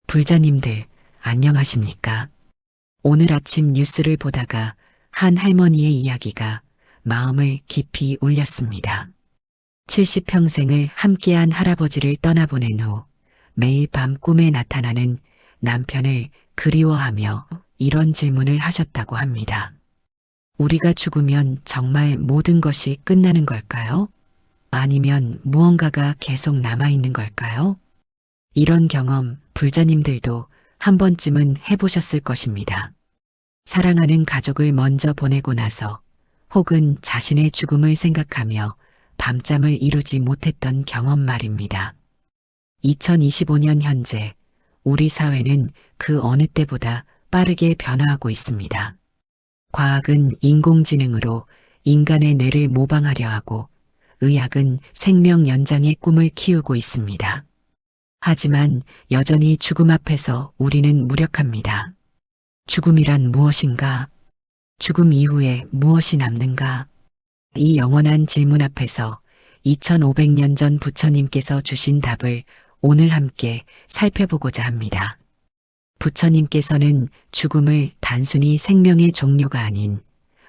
불자님들, 안녕하십니까? 오늘 아침 뉴스를 보다가 한 할머니의 이야기가 마음을 깊이 울렸습니다. 70평생을 함께한 할아버지를 떠나보낸 후 매일 밤 꿈에 나타나는 남편을 그리워하며 이런 질문을 하셨다고 합니다. 우리가 죽으면 정말 모든 것이 끝나는 걸까요? 아니면 무언가가 계속 남아있는 걸까요? 이런 경험 불자님들도 한 번쯤은 해보셨을 것입니다. 사랑하는 가족을 먼저 보내고 나서 혹은 자신의 죽음을 생각하며 밤잠을 이루지 못했던 경험 말입니다. 2025년 현재 우리 사회는 그 어느 때보다 빠르게 변화하고 있습니다. 과학은 인공지능으로 인간의 뇌를 모방하려 하고 의학은 생명 연장의 꿈을 키우고 있습니다. 하지만 여전히 죽음 앞에서 우리는 무력합니다. 죽음이란 무엇인가? 죽음 이후에 무엇이 남는가? 이 영원한 질문 앞에서 2500년 전 부처님께서 주신 답을 오늘 함께 살펴보고자 합니다. 부처님께서는 죽음을 단순히 생명의 종료가 아닌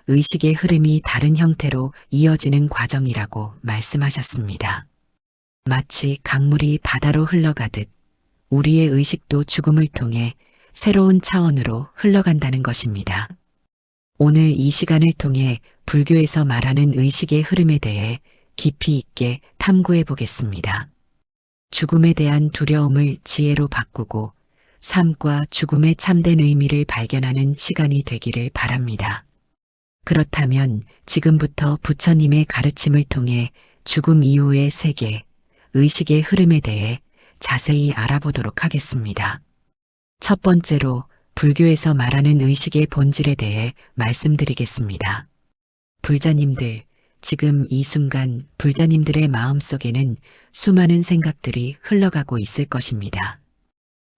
의식의 흐름이 다른 형태로 이어지는 과정이라고 말씀하셨습니다. 마치 강물이 바다로 흘러가듯 우리의 의식도 죽음을 통해 새로운 차원으로 흘러간다는 것입니다. 오늘 이 시간을 통해 불교에서 말하는 의식의 흐름에 대해 깊이 있게 탐구해 보겠습니다. 죽음에 대한 두려움을 지혜로 바꾸고 삶과 죽음의 참된 의미를 발견하는 시간이 되기를 바랍니다. 그렇다면 지금부터 부처님의 가르침을 통해 죽음 이후의 세계, 의식의 흐름에 대해 자세히 알아보도록 하겠습니다. 첫 번째로 불교에서 말하는 의식의 본질에 대해 말씀드리겠습니다. 불자님들, 지금 이 순간 불자님들의 마음속에는 수많은 생각들이 흘러가고 있을 것입니다.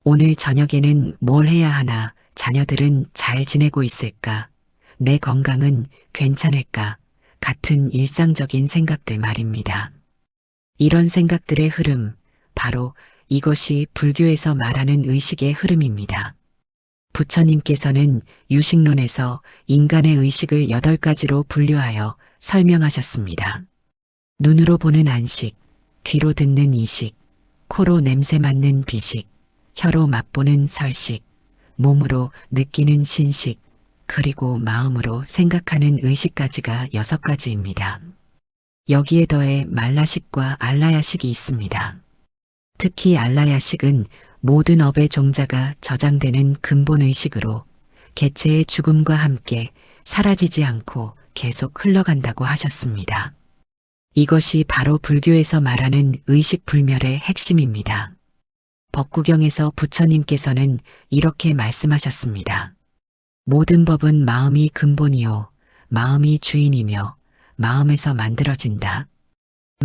오늘 저녁에는 뭘 해야 하나? 자녀들은 잘 지내고 있을까? 내 건강은 괜찮을까? 같은 일상적인 생각들 말입니다. 이런 생각들의 흐름, 바로 이것이 불교에서 말하는 의식의 흐름입니다. 부처님께서는 유식론에서 인간의 의식을 8가지로 분류하여 설명하셨습니다. 눈으로 보는 안식, 귀로 듣는 이식, 코로 냄새 맡는 비식, 혀로 맛보는 설식, 몸으로 느끼는 신식, 그리고 마음으로 생각하는 의식까지가 6가지입니다. 여기에 더해 말라식과 알라야식이 있습니다. 특히 알라야식은 모든 업의 종자가 저장되는 근본의식으로 개체의 죽음과 함께 사라지지 않고 계속 흘러간다고 하셨습니다. 이것이 바로 불교에서 말하는 의식불멸의 핵심입니다. 법구경에서 부처님께서는 이렇게 말씀하셨습니다. 모든 법은 마음이 근본이요, 마음이 주인이며 마음에서 만들어진다.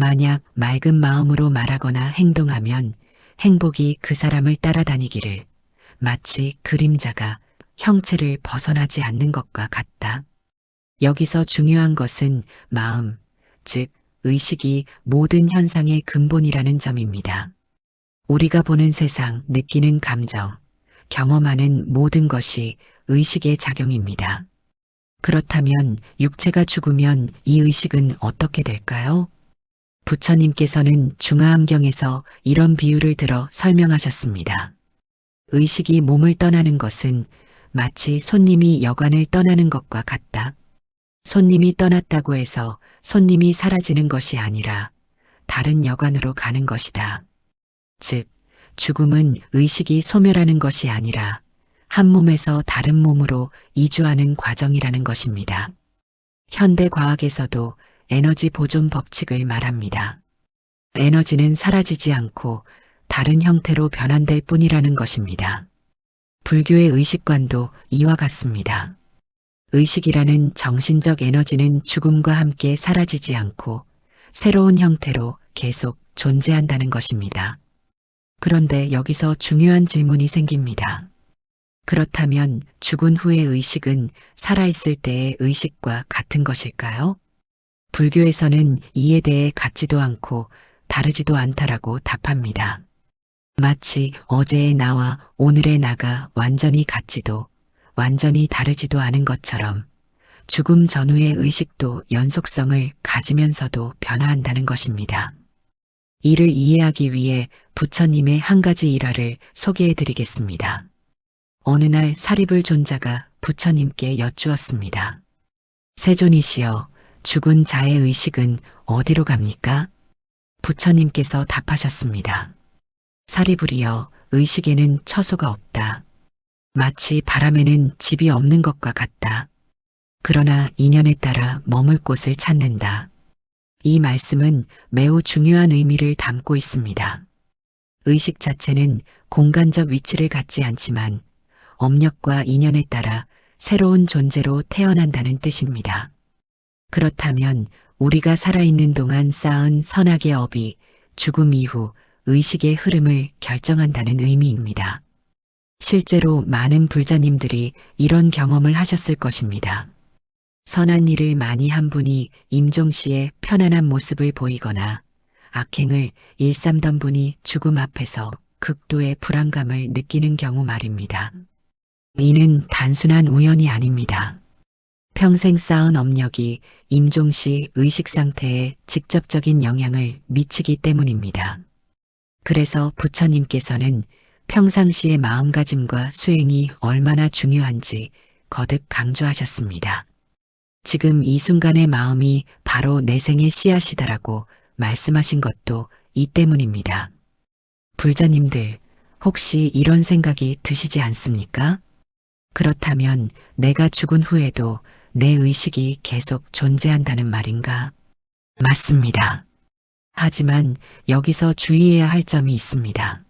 만약 맑은 마음으로 말하거나 행동하면 행복이 그 사람을 따라다니기를 마치 그림자가 형체를 벗어나지 않는 것과 같다. 여기서 중요한 것은 마음, 즉 의식이 모든 현상의 근본이라는 점입니다. 우리가 보는 세상, 느끼는 감정, 경험하는 모든 것이 의식의 작용입니다. 그렇다면 육체가 죽으면 이 의식은 어떻게 될까요? 부처님께서는 중화암경에서 이런 비유를 들어 설명하셨습니다. 의식이 몸을 떠나는 것은 마치 손님이 여관을 떠나는 것과 같다. 손님이 떠났다고 해서 손님이 사라지는 것이 아니라 다른 여관으로 가는 것이다. 즉, 죽음은 의식이 소멸하는 것이 아니라 한 몸에서 다른 몸으로 이주하는 과정이라는 것입니다. 현대 과학에서도 에너지 보존 법칙을 말합니다. 에너지는 사라지지 않고 다른 형태로 변환될 뿐이라는 것입니다. 불교의 의식관도 이와 같습니다. 의식이라는 정신적 에너지는 죽음과 함께 사라지지 않고 새로운 형태로 계속 존재한다는 것입니다. 그런데 여기서 중요한 질문이 생깁니다. 그렇다면 죽은 후의 의식은 살아있을 때의 의식과 같은 것일까요? 불교에서는 이에 대해 같지도 않고 다르지도 않다라고 답합니다. 마치 어제의 나와 오늘의 나가 완전히 같지도 완전히 다르지도 않은 것처럼 죽음 전후의 의식도 연속성을 가지면서도 변화한다는 것입니다. 이를 이해하기 위해 부처님의 한 가지 일화를 소개해 드리겠습니다. 어느 날 사리불 존자가 부처님께 여쭈었습니다. 세존이시여, 죽은 자의 의식은 어디로 갑니까? 부처님께서 답하셨습니다. 사리불이여, 의식에는 처소가 없다. 마치 바람에는 집이 없는 것과 같다. 그러나 인연에 따라 머물 곳을 찾는다. 이 말씀은 매우 중요한 의미를 담고 있습니다. 의식 자체는 공간적 위치를 갖지 않지만 업력과 인연에 따라 새로운 존재로 태어난다는 뜻입니다. 그렇다면 우리가 살아있는 동안 쌓은 선악의 업이 죽음 이후 의식의 흐름을 결정한다는 의미입니다. 실제로 많은 불자님들이 이런 경험을 하셨을 것입니다. 선한 일을 많이 한 분이 임종시에 편안한 모습을 보이거나 악행을 일삼던 분이 죽음 앞에서 극도의 불안감을 느끼는 경우 말입니다. 이는 단순한 우연이 아닙니다. 평생 쌓은 업력이 임종시 의식 상태에 직접적인 영향을 미치기 때문입니다. 그래서 부처님께서는 평상시의 마음가짐과 수행이 얼마나 중요한지 거듭 강조하셨습니다. 지금 이 순간의 마음이 바로 내 생의 씨앗이다라고 말씀하신 것도 이 때문입니다. 불자님들, 혹시 이런 생각이 드시지 않습니까? 그렇다면 내가 죽은 후에도 내 의식이 계속 존재한다는 말인가? 맞습니다. 하지만 여기서 주의해야 할 점이 있습니다.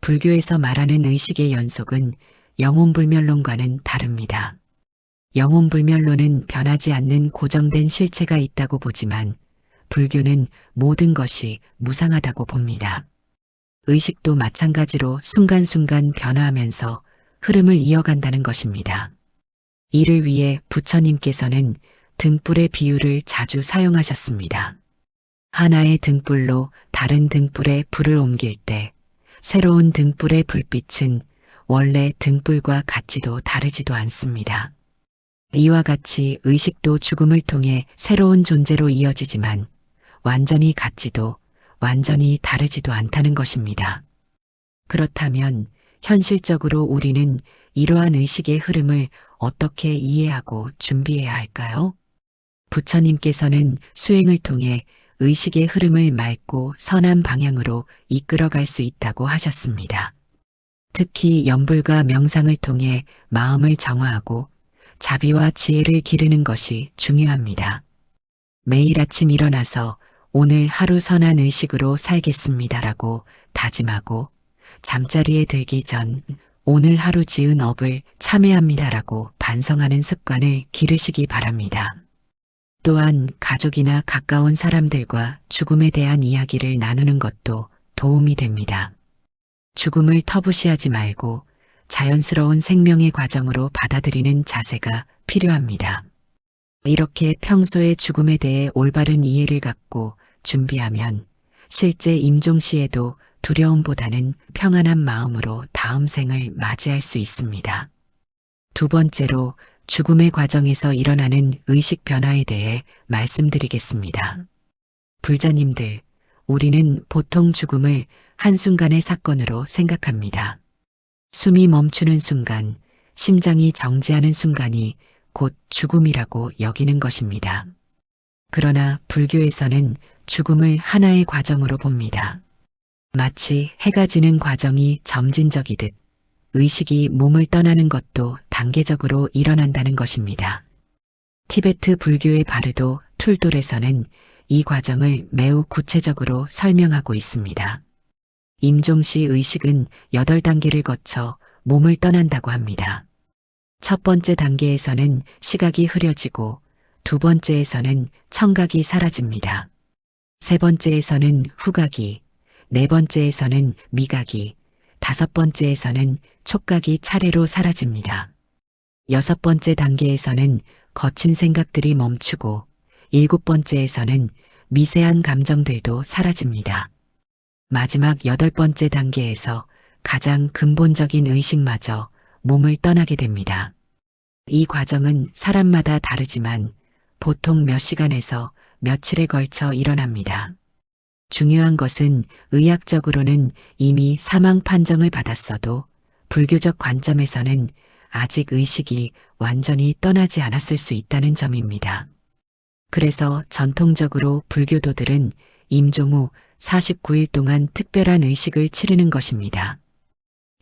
불교에서 말하는 의식의 연속은 영혼불멸론과는 다릅니다. 영혼불멸론은 변하지 않는 고정된 실체가 있다고 보지만 불교는 모든 것이 무상하다고 봅니다. 의식도 마찬가지로 순간순간 변화하면서 흐름을 이어간다는 것입니다. 이를 위해 부처님께서는 등불의 비유를 자주 사용하셨습니다. 하나의 등불로 다른 등불에 불을 옮길 때 새로운 등불의 불빛은 원래 등불과 같지도 다르지도 않습니다. 이와 같이 의식도 죽음을 통해 새로운 존재로 이어지지만 완전히 같지도 완전히 다르지도 않다는 것입니다. 그렇다면 현실적으로 우리는 이러한 의식의 흐름을 어떻게 이해하고 준비해야 할까요? 부처님께서는 수행을 통해 의식의 흐름을 맑고 선한 방향으로 이끌어갈 수 있다고 하셨습니다. 특히 염불과 명상을 통해 마음을 정화하고 자비와 지혜를 기르는 것이 중요합니다. 매일 아침 일어나서 오늘 하루 선한 의식으로 살겠습니다라고 다짐하고 잠자리에 들기 전 오늘 하루 지은 업을 참회합니다라고 반성하는 습관을 기르시기 바랍니다. 또한 가족이나 가까운 사람들과 죽음에 대한 이야기를 나누는 것도 도움이 됩니다. 죽음을 터부시하지 말고 자연스러운 생명의 과정으로 받아들이는 자세가 필요합니다. 이렇게 평소에 죽음에 대해 올바른 이해를 갖고 준비하면 실제 임종시에도 두려움보다는 평안한 마음으로 다음 생을 맞이할 수 있습니다. 두 번째로 죽음의 과정에서 일어나는 의식 변화에 대해 말씀드리겠습니다. 불자님들, 우리는 보통 죽음을 한순간의 사건으로 생각합니다. 숨이 멈추는 순간, 심장이 정지하는 순간이 곧 죽음이라고 여기는 것입니다. 그러나 불교에서는 죽음을 하나의 과정으로 봅니다. 마치 해가 지는 과정이 점진적이듯 의식이 몸을 떠나는 것도 단계적으로 일어난다는 것입니다. 티베트 불교의 바르도 툴돌에서는 이 과정을 매우 구체적으로 설명하고 있습니다. 임종시 의식은 8단계를 거쳐 몸을 떠난다고 합니다. 첫 번째 단계에서는 시각이 흐려지고 두 번째에서는 청각이 사라집니다. 세 번째에서는 후각이, 네 번째에서는 미각이, 다섯 번째에서는 촉각이 차례로 사라집니다. 여섯 번째 단계에서는 거친 생각들이 멈추고 일곱 번째에서는 미세한 감정들도 사라집니다. 마지막 8번째 단계에서 가장 근본적인 의식마저 몸을 떠나게 됩니다. 이 과정은 사람마다 다르지만 보통 몇 시간에서 며칠에 걸쳐 일어납니다. 중요한 것은 의학적으로는 이미 사망 판정을 받았어도 불교적 관점에서는 아직 의식이 완전히 떠나지 않았을 수 있다는 점입니다. 그래서 전통적으로 불교도들은 임종 후 49일 동안 특별한 의식을 치르는 것입니다.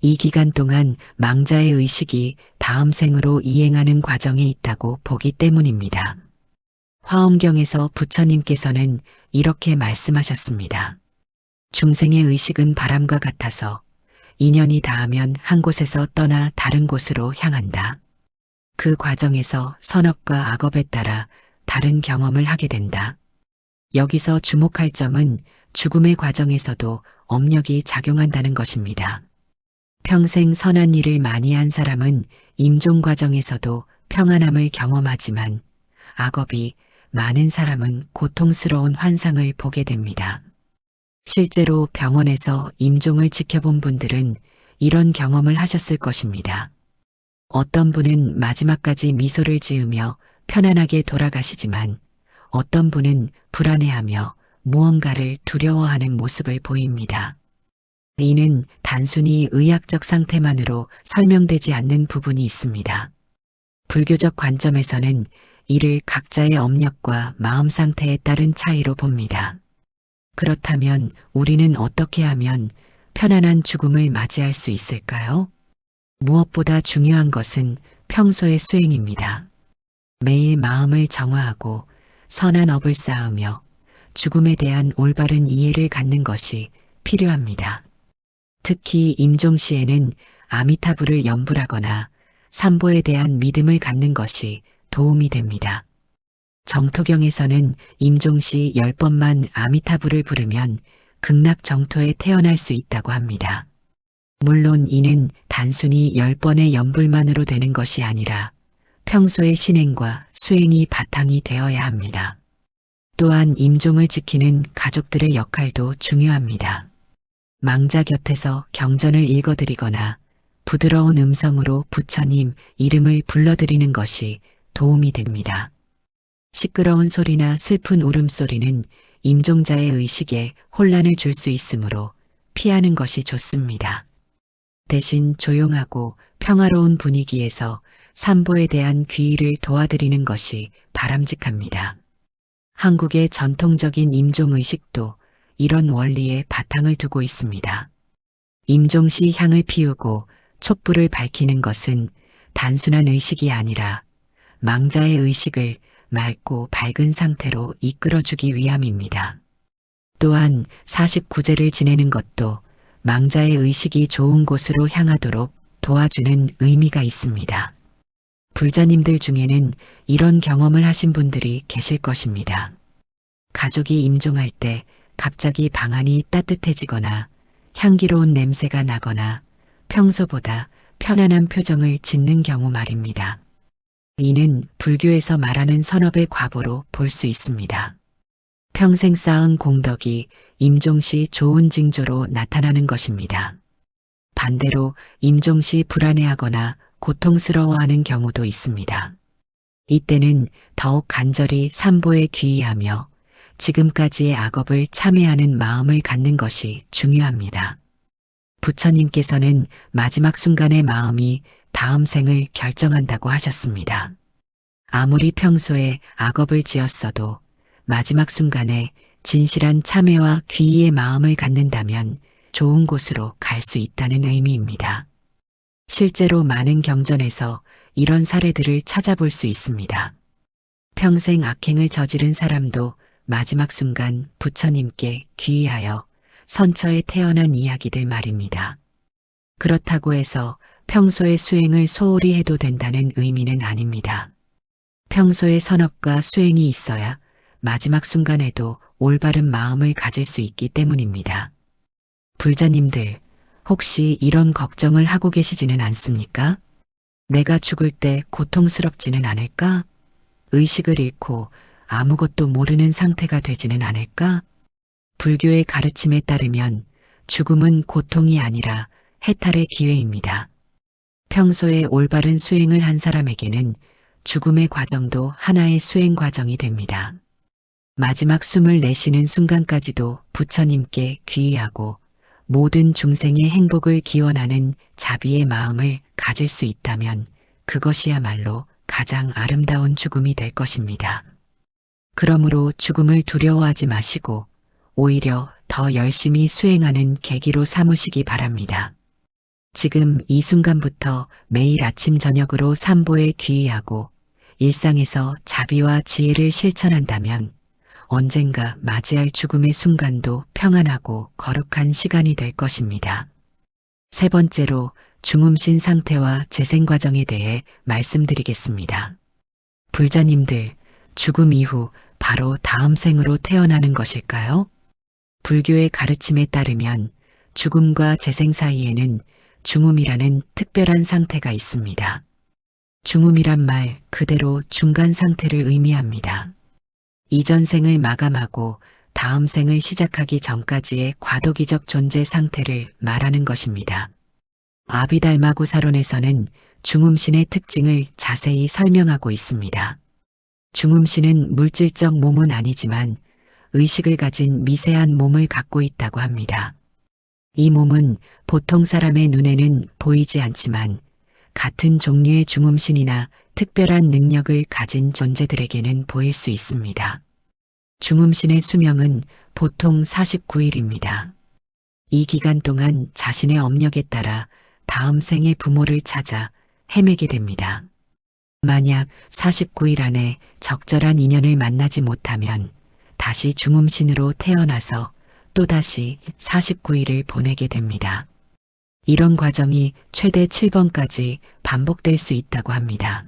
이 기간 동안 망자의 의식이 다음 생으로 이행하는 과정에 있다고 보기 때문입니다. 화엄경에서 부처님께서는 이렇게 말씀하셨습니다. 중생의 의식은 바람과 같아서 인연이 닿으면 한 곳에서 떠나 다른 곳으로 향한다. 그 과정에서 선업과 악업에 따라 다른 경험을 하게 된다. 여기서 주목할 점은 죽음의 과정에서도 업력이 작용한다는 것입니다. 평생 선한 일을 많이 한 사람은 임종 과정에서도 평안함을 경험하지만 악업이 많은 사람은 고통스러운 환상을 보게 됩니다. 실제로 병원에서 임종을 지켜본 분들은 이런 경험을 하셨을 것입니다. 어떤 분은 마지막까지 미소를 지으며 편안하게 돌아가시지만 어떤 분은 불안해하며 무언가를 두려워하는 모습을 보입니다. 이는 단순히 의학적 상태만으로 설명되지 않는 부분이 있습니다. 불교적 관점에서는 이를 각자의 업력과 마음 상태에 따른 차이로 봅니다. 그렇다면 우리는 어떻게 하면 편안한 죽음을 맞이할 수 있을까요? 무엇보다 중요한 것은 평소의 수행입니다. 매일 마음을 정화하고 선한 업을 쌓으며 죽음에 대한 올바른 이해를 갖는 것이 필요합니다. 특히 임종 시에는 아미타불을 염불하거나 삼보에 대한 믿음을 갖는 것이 도움이 됩니다. 정토경에서는 임종 시 10번만 아미타불을 부르면 극락 정토에 태어날 수 있다고 합니다. 물론 이는 단순히 10번의 염불만으로 되는 것이 아니라 평소의 신행과 수행이 바탕이 되어야 합니다. 또한 임종을 지키는 가족들의 역할도 중요합니다. 망자 곁에서 경전을 읽어드리거나 부드러운 음성으로 부처님 이름을 불러드리는 것이 도움이 됩니다. 시끄러운 소리나 슬픈 울음소리는 임종자의 의식에 혼란을 줄 수 있으므로 피하는 것이 좋습니다. 대신 조용하고 평화로운 분위기에서 삼보에 대한 귀의를 도와드리는 것이 바람직합니다. 한국의 전통적인 임종의식도 이런 원리에 바탕을 두고 있습니다. 임종 시 향을 피우고 촛불을 밝히는 것은 단순한 의식이 아니라 망자의 의식을 맑고 밝은 상태로 이끌어주기 위함입니다. 또한 49제를 지내는 것도 망자의 의식이 좋은 곳으로 향하도록 도와주는 의미가 있습니다. 불자님들 중에는 이런 경험을 하신 분들이 계실 것입니다. 가족이 임종할 때 갑자기 방안이 따뜻해지거나 향기로운 냄새가 나거나 평소보다 편안한 표정을 짓는 경우 말입니다. 이는 불교에서 말하는 선업의 과보로 볼 수 있습니다. 평생 쌓은 공덕이 임종 시 좋은 징조로 나타나는 것입니다. 반대로 임종 시 불안해하거나 고통스러워하는 경우도 있습니다. 이때는 더욱 간절히 삼보에 귀의하며 지금까지의 악업을 참회하는 마음을 갖는 것이 중요합니다. 부처님께서는 마지막 순간의 마음이 다음 생을 결정한다고 하셨습니다. 아무리 평소에 악업을 지었어도 마지막 순간에 진실한 참회와 귀의의 마음을 갖는다면 좋은 곳으로 갈 수 있다는 의미입니다. 실제로 많은 경전에서 이런 사례들을 찾아볼 수 있습니다. 평생 악행을 저지른 사람도 마지막 순간 부처님께 귀의하여 선처에 태어난 이야기들 말입니다. 그렇다고 해서 평소의 수행을 소홀히 해도 된다는 의미는 아닙니다. 평소의 선업과 수행이 있어야 마지막 순간에도 올바른 마음을 가질 수 있기 때문입니다. 불자님들, 혹시 이런 걱정을 하고 계시지는 않습니까? 내가 죽을 때 고통스럽지는 않을까? 의식을 잃고 아무것도 모르는 상태가 되지는 않을까? 불교의 가르침에 따르면 죽음은 고통이 아니라 해탈의 기회입니다. 평소에 올바른 수행을 한 사람에게는 죽음의 과정도 하나의 수행 과정이 됩니다. 마지막 숨을 내쉬는 순간까지도 부처님께 귀의하고 모든 중생의 행복을 기원하는 자비의 마음을 가질 수 있다면 그것이야말로 가장 아름다운 죽음이 될 것입니다. 그러므로 죽음을 두려워하지 마시고 오히려 더 열심히 수행하는 계기로 삼으시기 바랍니다. 지금 이 순간부터 매일 아침 저녁으로 삼보에 귀의하고 일상에서 자비와 지혜를 실천한다면 언젠가 맞이할 죽음의 순간도 평안하고 거룩한 시간이 될 것입니다. 세 번째로 중음신 상태와 재생 과정에 대해 말씀드리겠습니다. 불자님들, 죽음 이후 바로 다음 생으로 태어나는 것일까요? 불교의 가르침에 따르면 죽음과 재생 사이에는 중음이라는 특별한 상태가 있습니다. 중음이란 말 그대로 중간 상태를 의미합니다. 이전 생을 마감하고 다음 생을 시작하기 전까지의 과도기적 존재 상태를 말하는 것입니다. 아비달마구사론에서는 중음신의 특징을 자세히 설명하고 있습니다. 중음신은 물질적 몸은 아니지만 의식을 가진 미세한 몸을 갖고 있다고 합니다. 이 몸은 보통 사람의 눈에는 보이지 않지만 같은 종류의 중음신이나 특별한 능력을 가진 존재들에게는 보일 수 있습니다. 중음신의 수명은 보통 49일입니다. 이 기간 동안 자신의 업력에 따라 다음 생의 부모를 찾아 헤매게 됩니다. 만약 49일 안에 적절한 인연을 만나지 못하면 다시 중음신으로 태어나서 또다시 49일을 보내게 됩니다. 이런 과정이 최대 7번까지 반복될 수 있다고 합니다.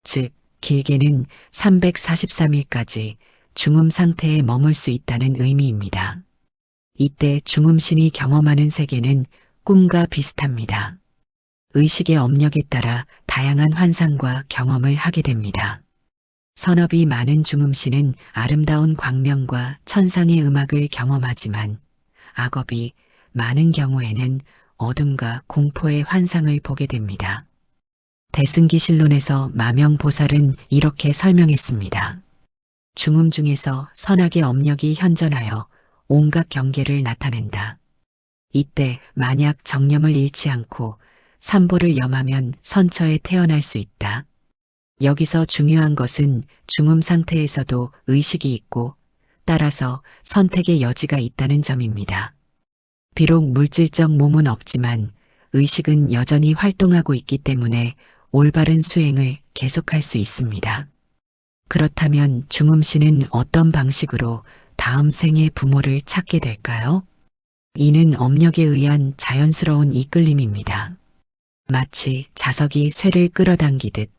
즉, 길게는 343일까지 중음 상태에 머물 수 있다는 의미입니다. 이때 중음신이 경험하는 세계는 꿈과 비슷합니다. 의식의 업력에 따라 다양한 환상과 경험을 하게 됩니다. 선업이 많은 중음신은 아름다운 광명과 천상의 음악을 경험하지만 악업이 많은 경우에는 어둠과 공포의 환상을 보게 됩니다. 대승기실론에서 마명보살은 이렇게 설명했습니다. 중음 중에서 선악의 업력이 현존하여 온갖 경계를 나타낸다. 이때 만약 정념을 잃지 않고 삼보를 염하면 선처에 태어날 수 있다. 여기서 중요한 것은 중음 상태에서도 의식이 있고 따라서 선택의 여지가 있다는 점입니다. 비록 물질적 몸은 없지만 의식은 여전히 활동하고 있기 때문에 올바른 수행을 계속할 수 있습니다. 그렇다면 중음신은 어떤 방식으로 다음 생의 부모를 찾게 될까요? 이는 업력에 의한 자연스러운 이끌림입니다. 마치 자석이 쇠를 끌어당기듯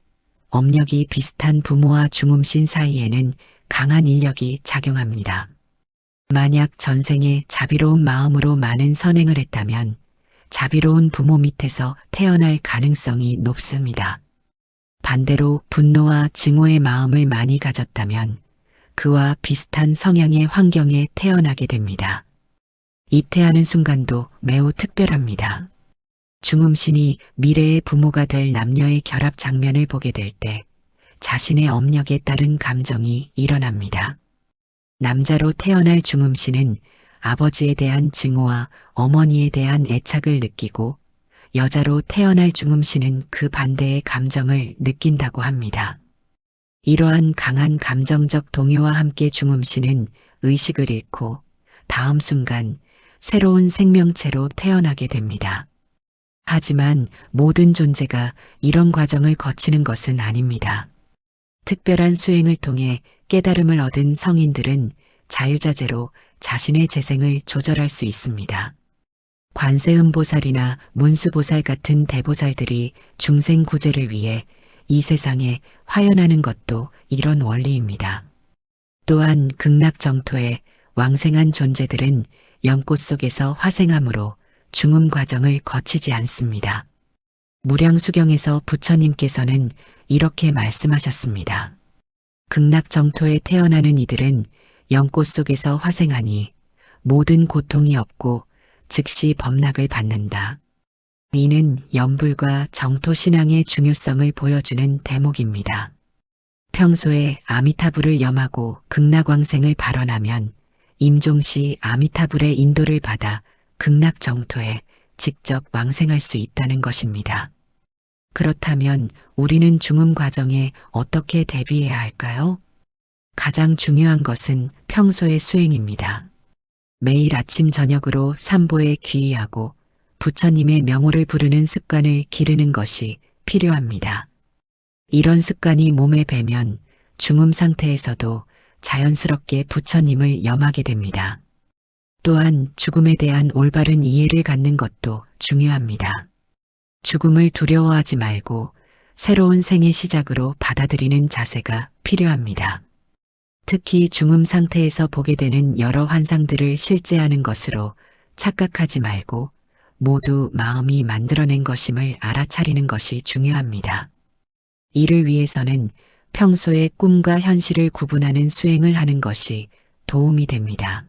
업력이 비슷한 부모와 중음신 사이에는 강한 인력이 작용합니다. 만약 전생에 자비로운 마음으로 많은 선행을 했다면 자비로운 부모 밑에서 태어날 가능성이 높습니다. 반대로 분노와 증오의 마음을 많이 가졌다면 그와 비슷한 성향의 환경에 태어나게 됩니다. 입퇴하는 순간도 매우 특별합니다. 중음신이 미래의 부모가 될 남녀의 결합 장면을 보게 될 때 자신의 업력에 따른 감정이 일어납니다. 남자로 태어날 중음신은 아버지에 대한 증오와 어머니에 대한 애착을 느끼고 여자로 태어날 중음신은 그 반대의 감정을 느낀다고 합니다. 이러한 강한 감정적 동요와 함께 중음신은 의식을 잃고 다음 순간 새로운 생명체로 태어나게 됩니다. 하지만 모든 존재가 이런 과정을 거치는 것은 아닙니다. 특별한 수행을 통해 깨달음을 얻은 성인들은 자유자재로 자신의 재생을 조절할 수 있습니다. 관세음보살이나 문수보살 같은 대보살들이 중생 구제를 위해 이 세상에 화연하는 것도 이런 원리입니다. 또한 극락정토의 왕생한 존재들은 연꽃 속에서 화생함으로 중음 과정을 거치지 않습니다. 무량수경에서 부처님께서는 이렇게 말씀하셨습니다. 극락정토에 태어나는 이들은 연꽃 속에서 화생하니 모든 고통이 없고 즉시 범락을 받는다. 이는 염불과 정토 신앙의 중요성을 보여주는 대목입니다. 평소에 아미타불을 염하고 극락왕생을 발언하면 임종시 아미타불의 인도를 받아 극락정토에 직접 왕생할 수 있다는 것입니다. 그렇다면 우리는 중음 과정에 어떻게 대비해야 할까요? 가장 중요한 것은 평소의 수행입니다. 매일 아침 저녁으로 삼보에 귀의하고 부처님의 명호를 부르는 습관을 기르는 것이 필요합니다. 이런 습관이 몸에 배면 중음 상태에서도 자연스럽게 부처님을 염하게 됩니다. 또한 죽음에 대한 올바른 이해를 갖는 것도 중요합니다. 죽음을 두려워하지 말고 새로운 생의 시작으로 받아들이는 자세가 필요합니다. 특히 중음 상태에서 보게 되는 여러 환상들을 실제하는 것으로 착각하지 말고 모두 마음이 만들어낸 것임을 알아차리는 것이 중요합니다. 이를 위해서는 평소에 꿈과 현실을 구분하는 수행을 하는 것이 도움이 됩니다.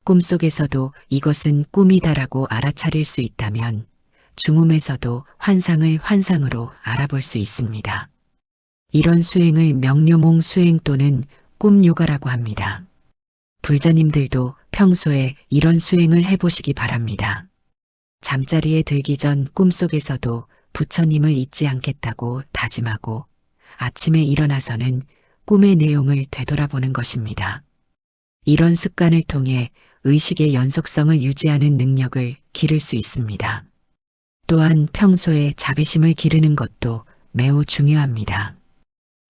꿈속에서도 이것은 꿈이다라고 알아차릴 수 있다면 중음에서도 환상을 환상으로 알아볼 수 있습니다. 이런 수행을 명료몽 수행 또는 꿈요가라고 합니다. 불자님들도 평소에 이런 수행을 해보시기 바랍니다. 잠자리에 들기 전 꿈속에서도 부처님을 잊지 않겠다고 다짐하고 아침에 일어나서는 꿈의 내용을 되돌아보는 것입니다. 이런 습관을 통해 의식의 연속성을 유지하는 능력을 기를 수 있습니다. 또한 평소에 자비심을 기르는 것도 매우 중요합니다.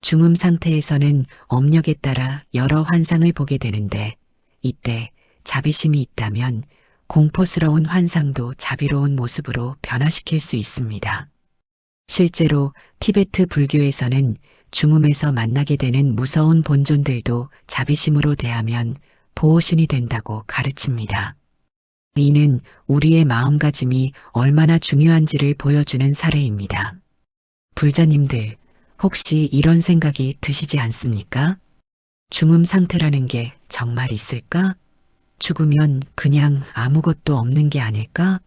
중음 상태에서는 업력에 따라 여러 환상을 보게 되는데 이때 자비심이 있다면 공포스러운 환상도 자비로운 모습으로 변화시킬 수 있습니다. 실제로 티베트 불교에서는 중음에서 만나게 되는 무서운 본존들도 자비심으로 대하면 보호신이 된다고 가르칩니다. 이는 우리의 마음가짐이 얼마나 중요한지를 보여주는 사례입니다. 불자님들, 혹시 이런 생각이 드시지 않습니까? 중음 상태라는 게 정말 있을까? 죽으면 그냥 아무것도 없는 게 아닐까?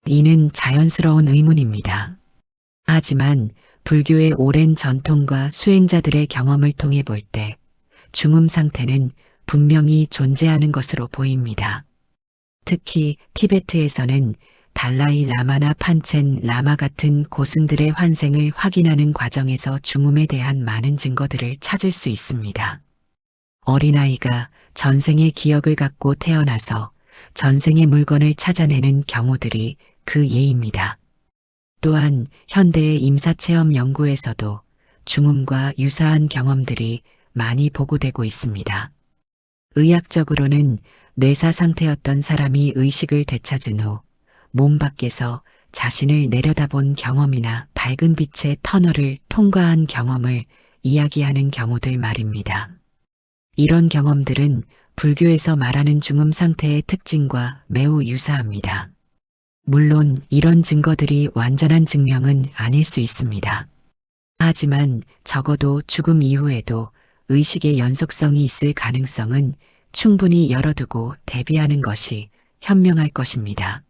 이는 자연스러운 의문입니다. 하지만 불교의 오랜 전통과 수행자들의 경험을 통해 볼 때 중음 상태는 분명히 존재하는 것으로 보입니다. 특히 티베트에서는 달라이 라마나 판첸 라마 같은 고승들의 환생을 확인하는 과정에서 중음에 대한 많은 증거들을 찾을 수 있습니다. 어린아이가 전생의 기억을 갖고 태어나서 전생의 물건을 찾아내는 경우들이 그 예입니다. 또한 현대의 임사체험 연구에서도 중음과 유사한 경험들이 많이 보고되고 있습니다. 의학적으로는 뇌사 상태였던 사람이 의식을 되찾은 후 몸 밖에서 자신을 내려다본 경험이나 밝은 빛의 터널을 통과한 경험을 이야기하는 경우들 말입니다. 이런 경험들은 불교에서 말하는 중음 상태의 특징과 매우 유사합니다. 물론 이런 증거들이 완전한 증명은 아닐 수 있습니다. 하지만 적어도 죽음 이후에도 의식의 연속성이 있을 가능성은 충분히 열어두고 대비하는 것이 현명할 것입니다.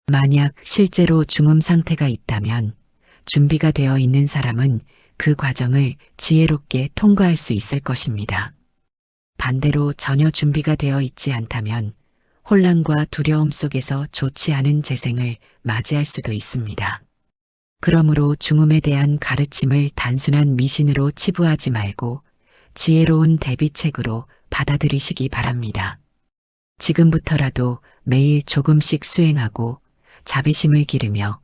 만약 실제로 중음 상태가 있다면 준비가 되어 있는 사람은 그 과정을 지혜롭게 통과할 수 있을 것입니다. 반대로 전혀 준비가 되어 있지 않다면 혼란과 두려움 속에서 좋지 않은 재생을 맞이할 수도 있습니다. 그러므로 중음에 대한 가르침을 단순한 미신으로 치부하지 말고 지혜로운 대비책으로 받아들이시기 바랍니다. 지금부터라도 매일 조금씩 수행하고 자비심을 기르며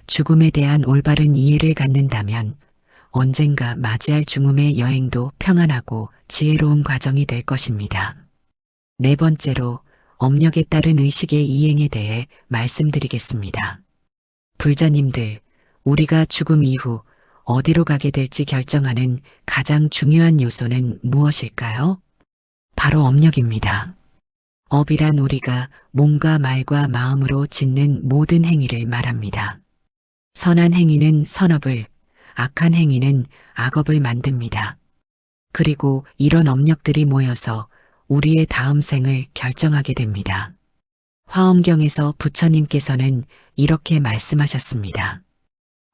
죽음에 대한 올바른 이해를 갖는다면 언젠가 맞이할 중음의 여행도 평안하고 지혜로운 과정이 될 것입니다. 네 번째로 업력에 따른 의식의 이행에 대해 말씀드리겠습니다. 불자님들, 우리가 죽음 이후 어디로 가게 될지 결정하는 가장 중요한 요소는 무엇일까요? 바로 업력입니다. 업이란 우리가 몸과 말과 마음으로 짓는 모든 행위를 말합니다. 선한 행위는 선업을, 악한 행위는 악업을 만듭니다. 그리고 이런 업력들이 모여서 우리의 다음 생을 결정하게 됩니다. 화엄경에서 부처님께서는 이렇게 말씀하셨습니다.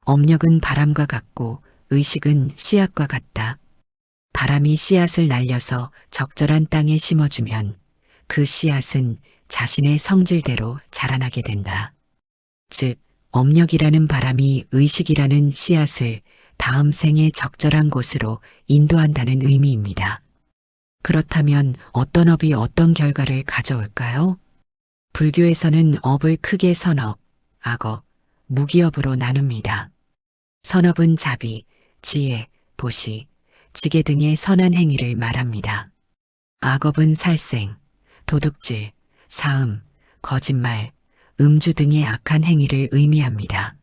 업력은 바람과 같고 의식은 씨앗과 같다. 바람이 씨앗을 날려서 적절한 땅에 심어주면 그 씨앗은 자신의 성질대로 자라나게 된다. 즉, 업력이라는 바람이 의식이라는 씨앗을 다음 생에 적절한 곳으로 인도한다는 의미입니다. 그렇다면 어떤 업이 어떤 결과를 가져올까요? 불교에서는 업을 크게 선업, 악업, 무기업으로 나눕니다. 선업은 자비, 지혜, 보시, 지계 등의 선한 행위를 말합니다. 악업은 살생, 도둑질, 사음, 거짓말, 음주 등의 악한 행위를 의미합니다.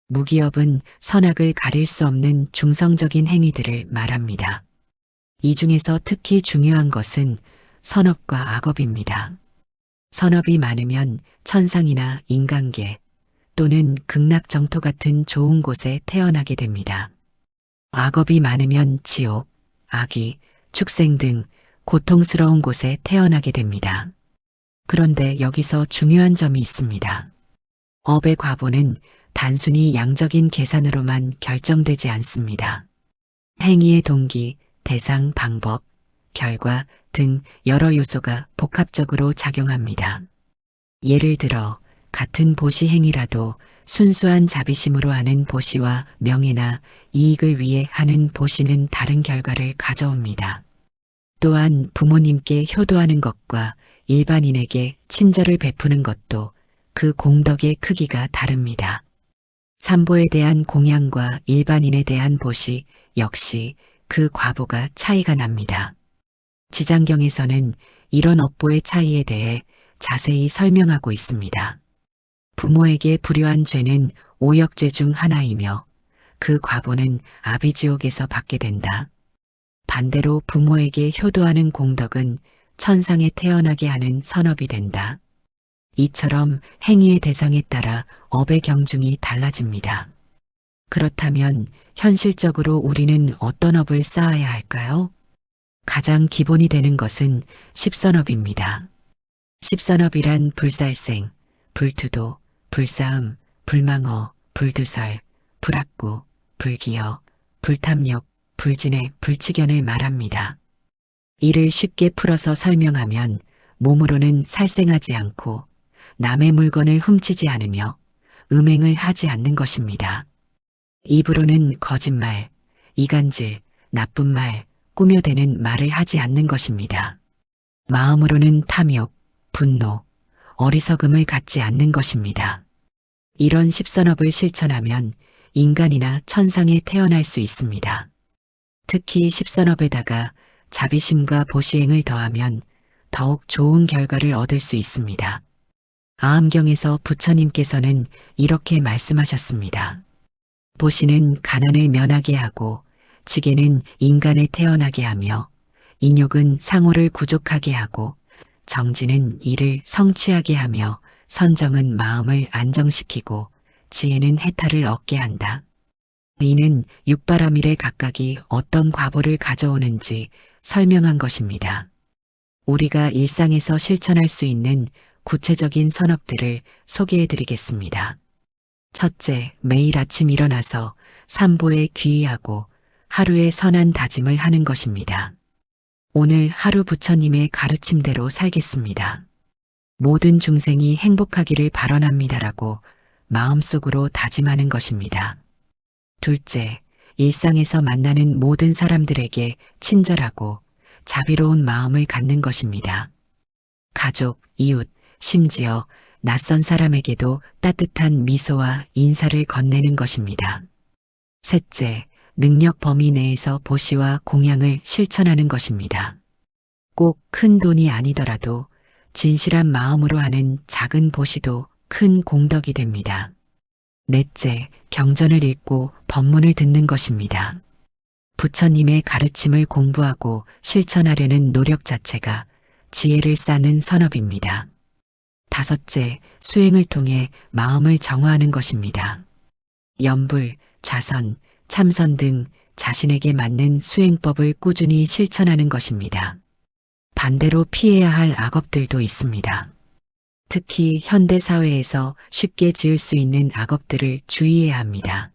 무기업은 선악을 가릴 수 없는 중성적인 행위들을 말합니다. 이 중에서 특히 중요한 것은 선업과 악업입니다. 선업이 많으면 천상이나 인간계 또는 극락정토 같은 좋은 곳에 태어나게 됩니다. 악업이 많으면 지옥, 악이, 축생 등 고통스러운 곳에 태어나게 됩니다. 그런데 여기서 중요한 점이 있습니다. 업의 과보는 단순히 양적인 계산으로만 결정되지 않습니다. 행위의 동기, 대상, 방법, 결과 등 여러 요소가 복합적으로 작용합니다. 예를 들어 같은 보시 행위라도 순수한 자비심으로 하는 보시와 명예나 이익을 위해 하는 보시는 다른 결과를 가져옵니다. 또한 부모님께 효도하는 것과 일반인에게 친절을 베푸는 것도 그 공덕의 크기가 다릅니다. 삼보에 대한 공양과 일반인에 대한 보시 역시 그 과보가 차이가 납니다. 지장경에서는 이런 업보의 차이에 대해 자세히 설명하고 있습니다. 부모에게 불효한 죄는 오역죄 중 하나이며 그 과보는 아비지옥에서 받게 된다. 반대로 부모에게 효도하는 공덕은 천상에 태어나게 하는 선업이 된다. 이처럼 행위의 대상에 따라 업의 경중이 달라집니다. 그렇다면 현실적으로 우리는 어떤 업을 쌓아야 할까요? 가장 기본이 되는 것은 십선업입니다. 십선업이란 불살생, 불투도, 불싸움, 불망어, 불두설, 불악구, 불기여, 불탐욕, 불진의 불치견을 말합니다. 이를 쉽게 풀어서 설명하면 몸으로는 살생하지 않고 남의 물건을 훔치지 않으며 음행을 하지 않는 것입니다. 입으로는 거짓말, 이간질, 나쁜 말, 꾸며대는 말을 하지 않는 것입니다. 마음으로는 탐욕, 분노, 어리석음을 갖지 않는 것입니다. 이런 십선업을 실천하면 인간이나 천상에 태어날 수 있습니다. 특히 십선업에다가 자비심과 보시행을 더하면 더욱 좋은 결과를 얻을 수 있습니다. 아함경에서 부처님께서는 이렇게 말씀하셨습니다. 보시는 가난을 면하게 하고 지게는 인간에 태어나게 하며 인욕은 상호를 구족하게 하고 정진은 이를 성취하게 하며 선정은 마음을 안정시키고 지혜는 해탈을 얻게 한다. 이는 육바라밀의 각각이 어떤 과보를 가져오는지 설명한 것입니다. 우리가 일상에서 실천할 수 있는 구체적인 선업들을 소개해 드리겠습니다. 첫째, 매일 아침 일어나서 삼보에 귀의하고 하루의 선한 다짐을 하는 것입니다. 오늘 하루 부처님의 가르침대로 살겠습니다. 모든 중생이 행복하기를 바라랍니다라고 마음속으로 다짐하는 것입니다. 둘째, 일상에서 만나는 모든 사람들에게 친절하고 자비로운 마음을 갖는 것입니다. 가족, 이웃, 심지어 낯선 사람에게도 따뜻한 미소와 인사를 건네는 것입니다. 셋째, 능력 범위 내에서 보시와 공양을 실천하는 것입니다. 꼭 큰 돈이 아니더라도 진실한 마음으로 하는 작은 보시도 큰 공덕이 됩니다. 넷째, 경전을 읽고 법문을 듣는 것입니다. 부처님의 가르침을 공부하고 실천하려는 노력 자체가 지혜를 쌓는 선업입니다. 다섯째, 수행을 통해 마음을 정화하는 것입니다. 염불, 좌선, 참선 등 자신에게 맞는 수행법을 꾸준히 실천하는 것입니다. 반대로 피해야 할 악업들도 있습니다. 특히 현대 사회에서 쉽게 지을 수 있는 악업들을 주의해야 합니다.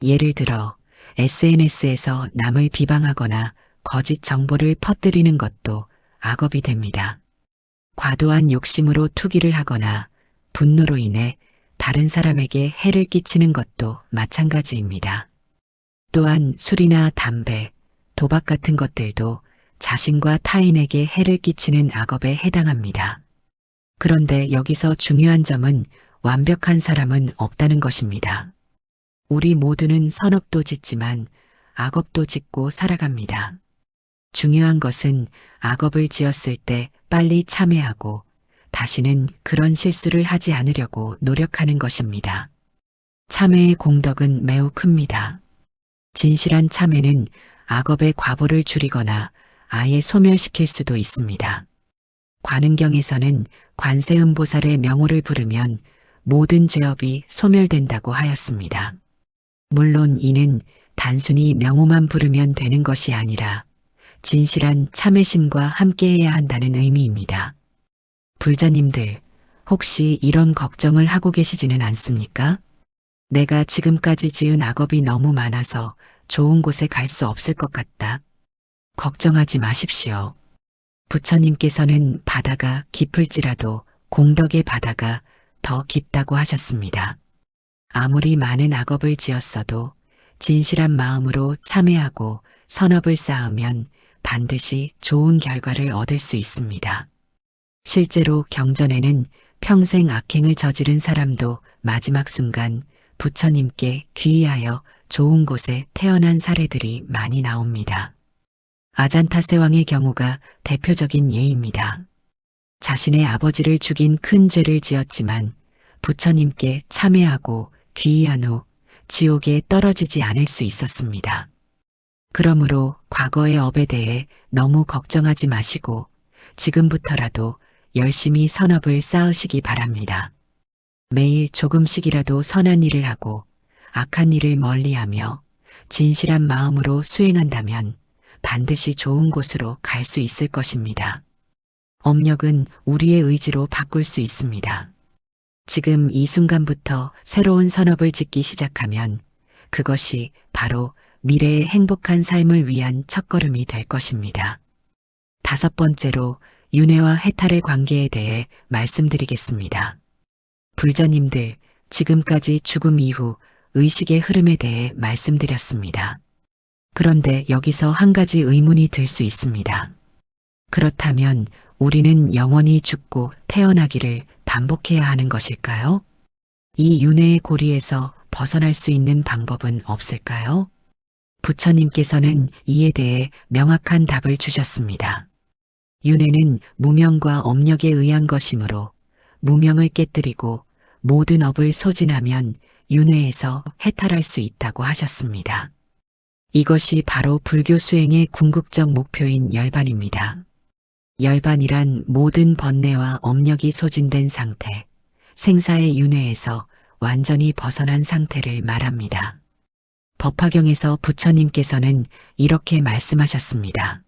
예를 들어 SNS에서 남을 비방하거나 거짓 정보를 퍼뜨리는 것도 악업이 됩니다. 과도한 욕심으로 투기를 하거나 분노로 인해 다른 사람에게 해를 끼치는 것도 마찬가지입니다. 또한 술이나 담배, 도박 같은 것들도 자신과 타인에게 해를 끼치는 악업에 해당합니다. 그런데 여기서 중요한 점은 완벽한 사람은 없다는 것입니다. 우리 모두는 선업도 짓지만 악업도 짓고 살아갑니다. 중요한 것은 악업을 지었을 때 빨리 참회하고 다시는 그런 실수를 하지 않으려고 노력하는 것입니다. 참회의 공덕은 매우 큽니다. 진실한 참회는 악업의 과보를 줄이거나 아예 소멸시킬 수도 있습니다. 관은경에서는 관세음보살의 명호를 부르면 모든 죄업이 소멸된다고 하였습니다. 물론 이는 단순히 명호만 부르면 되는 것이 아니라 진실한 참회심과 함께해야 한다는 의미입니다. 불자님들, 혹시 이런 걱정을 하고 계시지는 않습니까? 내가 지금까지 지은 악업이 너무 많아서 좋은 곳에 갈 수 없을 것 같다. 걱정하지 마십시오. 부처님께서는 바다가 깊을지라도 공덕의 바다가 더 깊다고 하셨습니다. 아무리 많은 악업을 지었어도 진실한 마음으로 참회하고 선업을 쌓으면 반드시 좋은 결과를 얻을 수 있습니다. 실제로 경전에는 평생 악행을 저지른 사람도 마지막 순간 부처님께 귀의하여 좋은 곳에 태어난 사례들이 많이 나옵니다. 아잔타세왕의 경우가 대표적인 예입니다. 자신의 아버지를 죽인 큰 죄를 지었지만 부처님께 참회하고 귀의한 후 지옥에 떨어지지 않을 수 있었습니다. 그러므로 과거의 업에 대해 너무 걱정하지 마시고 지금부터라도 열심히 선업을 쌓으시기 바랍니다. 매일 조금씩이라도 선한 일을 하고 악한 일을 멀리하며 진실한 마음으로 수행한다면 반드시 좋은 곳으로 갈 수 있을 것입니다. 업력은 우리의 의지로 바꿀 수 있습니다. 지금 이 순간부터 새로운 선업을 짓기 시작하면 그것이 바로 미래의 행복한 삶을 위한 첫걸음이 될 것입니다. 5번째로 윤회와 해탈의 관계에 대해 말씀드리겠습니다. 불자님들, 지금까지 죽음 이후 의식의 흐름에 대해 말씀드렸습니다. 그런데 여기서 한 가지 의문이 들 수 있습니다. 그렇다면 우리는 영원히 죽고 태어나기를 반복해야 하는 것일까요? 이 윤회의 고리에서 벗어날 수 있는 방법은 없을까요? 부처님께서는 이에 대해 명확한 답을 주셨습니다. 윤회는 무명과 업력에 의한 것이므로 무명을 깨뜨리고 모든 업을 소진하면 윤회에서 해탈할 수 있다고 하셨습니다. 이것이 바로 불교 수행의 궁극적 목표인 열반입니다. 열반이란 모든 번뇌와 업력이 소진된 상태, 생사의 윤회에서 완전히 벗어난 상태를 말합니다. 법화경에서 부처님께서는 이렇게 말씀하셨습니다.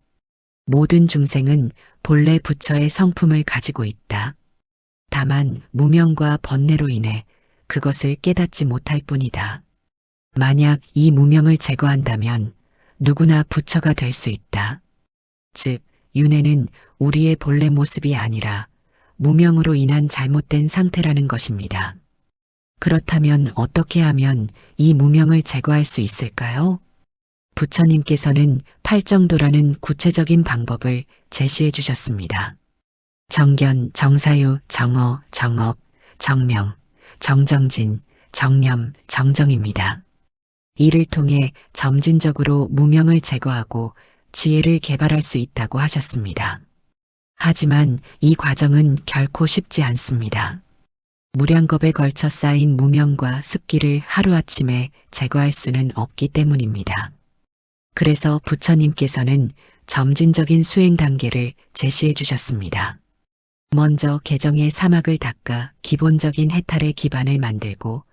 모든 중생은 본래 부처의 성품을 가지고 있다. 다만 무명과 번뇌로 인해 그것을 깨닫지 못할 뿐이다. 만약 이 무명을 제거한다면 누구나 부처가 될 수 있다. 즉, 윤회는 우리의 본래 모습이 아니라 무명으로 인한 잘못된 상태라는 것입니다. 그렇다면 어떻게 하면 이 무명을 제거할 수 있을까요? 부처님께서는 팔정도라는 구체적인 방법을 제시해 주셨습니다. 정견, 정사유, 정어, 정업, 정명, 정정진, 정념, 정정입니다. 이를 통해 점진적으로 무명을 제거하고 지혜를 개발할 수 있다고 하셨습니다. 하지만 이 과정은 결코 쉽지 않습니다. 무량겁에 걸쳐 쌓인 무명과 습기를 하루아침에 제거할 수는 없기 때문입니다. 그래서 부처님께서는 점진적인 수행 단계를 제시해 주셨습니다. 먼저 개정의 사막을 닦아 기본적인 해탈의 기반을 만들고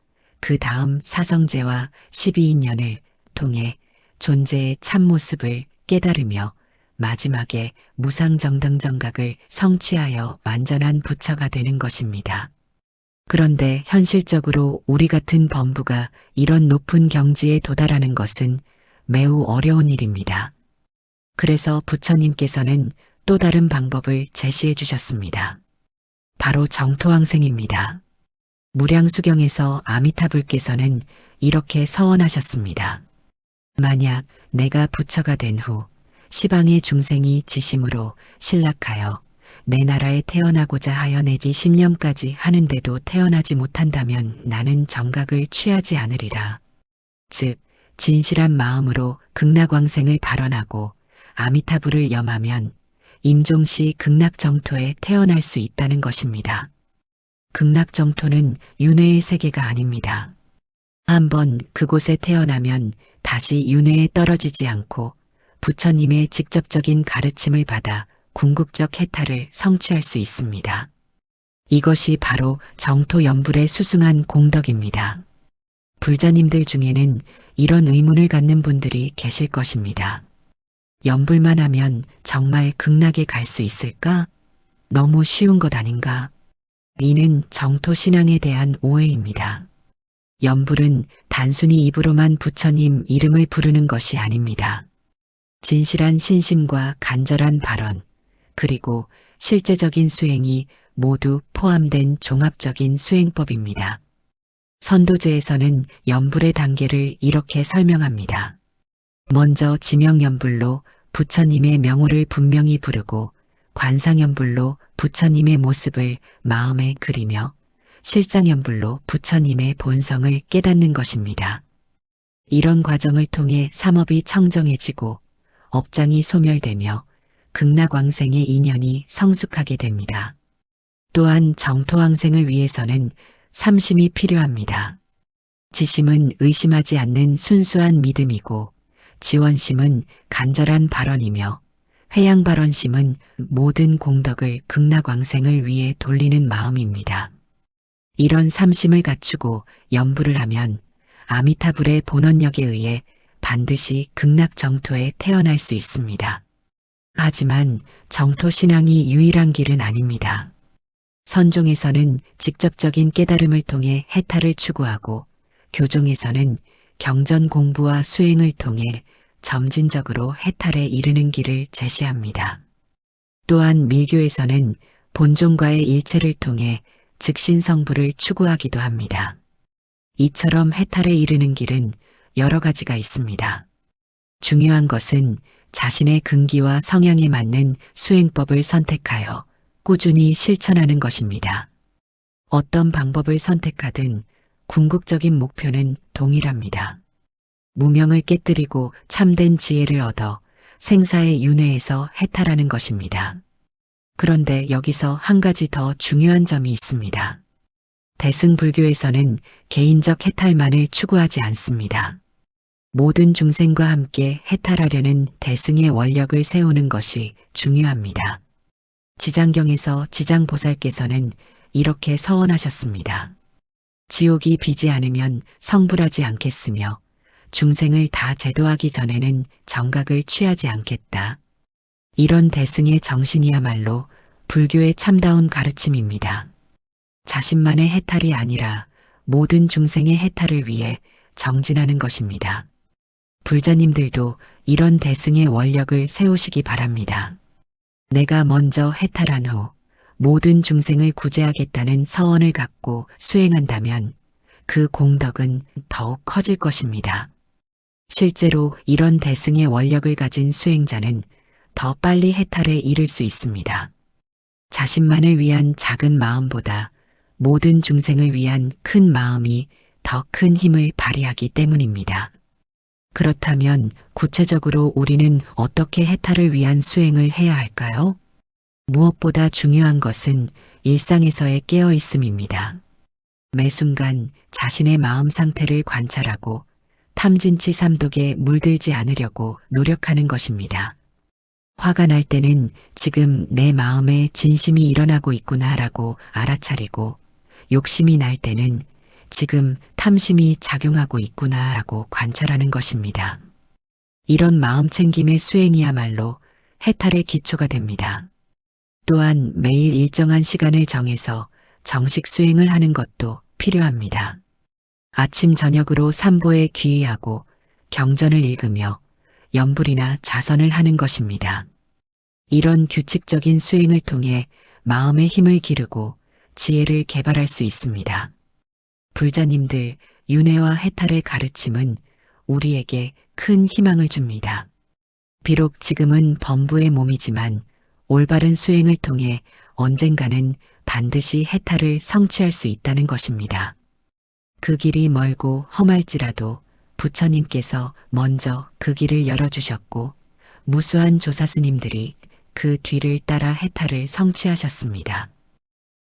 그 다음 사성제와 12인연을 통해 존재의 참모습을 깨달으며 마지막에 무상정등정각을 성취하여 완전한 부처가 되는 것입니다. 그런데 현실적으로 우리 같은 범부가 이런 높은 경지에 도달하는 것은 매우 어려운 일입니다. 그래서 부처님께서는 또 다른 방법을 제시해 주셨습니다. 바로 정토왕생입니다. 무량수경에서 아미타불께서는 이렇게 서원하셨습니다. 만약 내가 부처가 된 후 시방의 중생이 지심으로 신락하여 내 나라에 태어나고자 하여 내지 10년까지 하는데도 태어나지 못한다면 나는 정각을 취하지 않으리라. 즉 진실한 마음으로 극락왕생을 발언하고 아미타불을 염하면 임종시 극락정토에 태어날 수 있다는 것입니다. 극락정토는 윤회의 세계가 아닙니다. 한번 그곳에 태어나면 다시 윤회에 떨어지지 않고 부처님의 직접적인 가르침을 받아 궁극적 해탈을 성취할 수 있습니다. 이것이 바로 정토연불의 수승한 공덕입니다. 불자님들 중에는 이런 의문을 갖는 분들이 계실 것입니다. 연불만 하면 정말 극락에 갈 수 있을까? 너무 쉬운 것 아닌가? 이는 정토신앙에 대한 오해입니다. 연불은 단순히 입으로만 부처님 이름을 부르는 것이 아닙니다. 진실한 신심과 간절한 발언, 그리고 실제적인 수행이 모두 포함된 종합적인 수행법입니다. 선도제에서는 연불의 단계를 이렇게 설명합니다. 먼저 지명연불로 부처님의 명호를 분명히 부르고 관상연불로 부처님의 모습을 마음에 그리며 실장연불로 부처님의 본성을 깨닫는 것입니다. 이런 과정을 통해 삼업이 청정해지고 업장이 소멸되며 극락왕생의 인연이 성숙하게 됩니다. 또한 정토왕생을 위해서는 삼심이 필요합니다. 지심은 의심하지 않는 순수한 믿음이고 지원심은 간절한 발언이며 회양발언심은 모든 공덕을 극락왕생을 위해 돌리는 마음입니다. 이런 삼심을 갖추고 연불을 하면 아미타불의 본원력에 의해 반드시 극락정토에 태어날 수 있습니다. 하지만 정토신앙이 유일한 길은 아닙니다. 선종에서는 직접적인 깨달음을 통해 해탈을 추구하고 교종에서는 경전 공부와 수행을 통해 점진적으로 해탈에 이르는 길을 제시합니다. 또한 밀교에서는 본종과의 일체를 통해 즉신성불을 추구하기도 합니다. 이처럼 해탈에 이르는 길은 여러 가지가 있습니다. 중요한 것은 자신의 근기와 성향에 맞는 수행법을 선택하여 꾸준히 실천하는 것입니다. 어떤 방법을 선택하든 궁극적인 목표는 동일합니다. 무명을 깨뜨리고 참된 지혜를 얻어 생사의 윤회에서 해탈하는 것입니다. 그런데 여기서 한 가지 더 중요한 점이 있습니다. 대승불교에서는 개인적 해탈만을 추구하지 않습니다. 모든 중생과 함께 해탈하려는 대승의 원력을 세우는 것이 중요합니다. 지장경에서 지장보살께서는 이렇게 서원하셨습니다. 지옥이 비지 않으면 성불하지 않겠으며 중생을 다 제도하기 전에는 정각을 취하지 않겠다. 이런 대승의 정신이야말로 불교의 참다운 가르침입니다. 자신만의 해탈이 아니라 모든 중생의 해탈을 위해 정진하는 것입니다. 불자님들도 이런 대승의 원력을 세우시기 바랍니다. 내가 먼저 해탈한 후 모든 중생을 구제하겠다는 서원을 갖고 수행한다면 그 공덕은 더욱 커질 것입니다. 실제로 이런 대승의 원력을 가진 수행자는 더 빨리 해탈에 이를 수 있습니다. 자신만을 위한 작은 마음보다 모든 중생을 위한 큰 마음이 더 큰 힘을 발휘하기 때문입니다. 그렇다면 구체적으로 우리는 어떻게 해탈을 위한 수행을 해야 할까요? 무엇보다 중요한 것은 일상에서의 깨어있음입니다. 매 순간 자신의 마음 상태를 관찰하고 탐진치 삼독에 물들지 않으려고 노력하는 것입니다. 화가 날 때는 지금 내 마음에 진심이 일어나고 있구나라고 알아차리고 욕심이 날 때는 지금 탐심이 작용하고 있구나라고 관찰하는 것입니다. 이런 마음 챙김의 수행이야말로 해탈의 기초가 됩니다. 또한 매일 일정한 시간을 정해서 정식 수행을 하는 것도 필요합니다. 아침 저녁으로 산보에 귀의하고 경전을 읽으며 염불이나 자선을 하는 것입니다. 이런 규칙적인 수행을 통해 마음의 힘을 기르고 지혜를 개발할 수 있습니다. 불자님들, 윤회와 해탈의 가르침은 우리에게 큰 희망을 줍니다. 비록 지금은 범부의 몸이지만 올바른 수행을 통해 언젠가는 반드시 해탈을 성취할 수 있다는 것입니다. 그 길이 멀고 험할지라도 부처님께서 먼저 그 길을 열어주셨고 무수한 조사스님들이 그 뒤를 따라 해탈을 성취하셨습니다.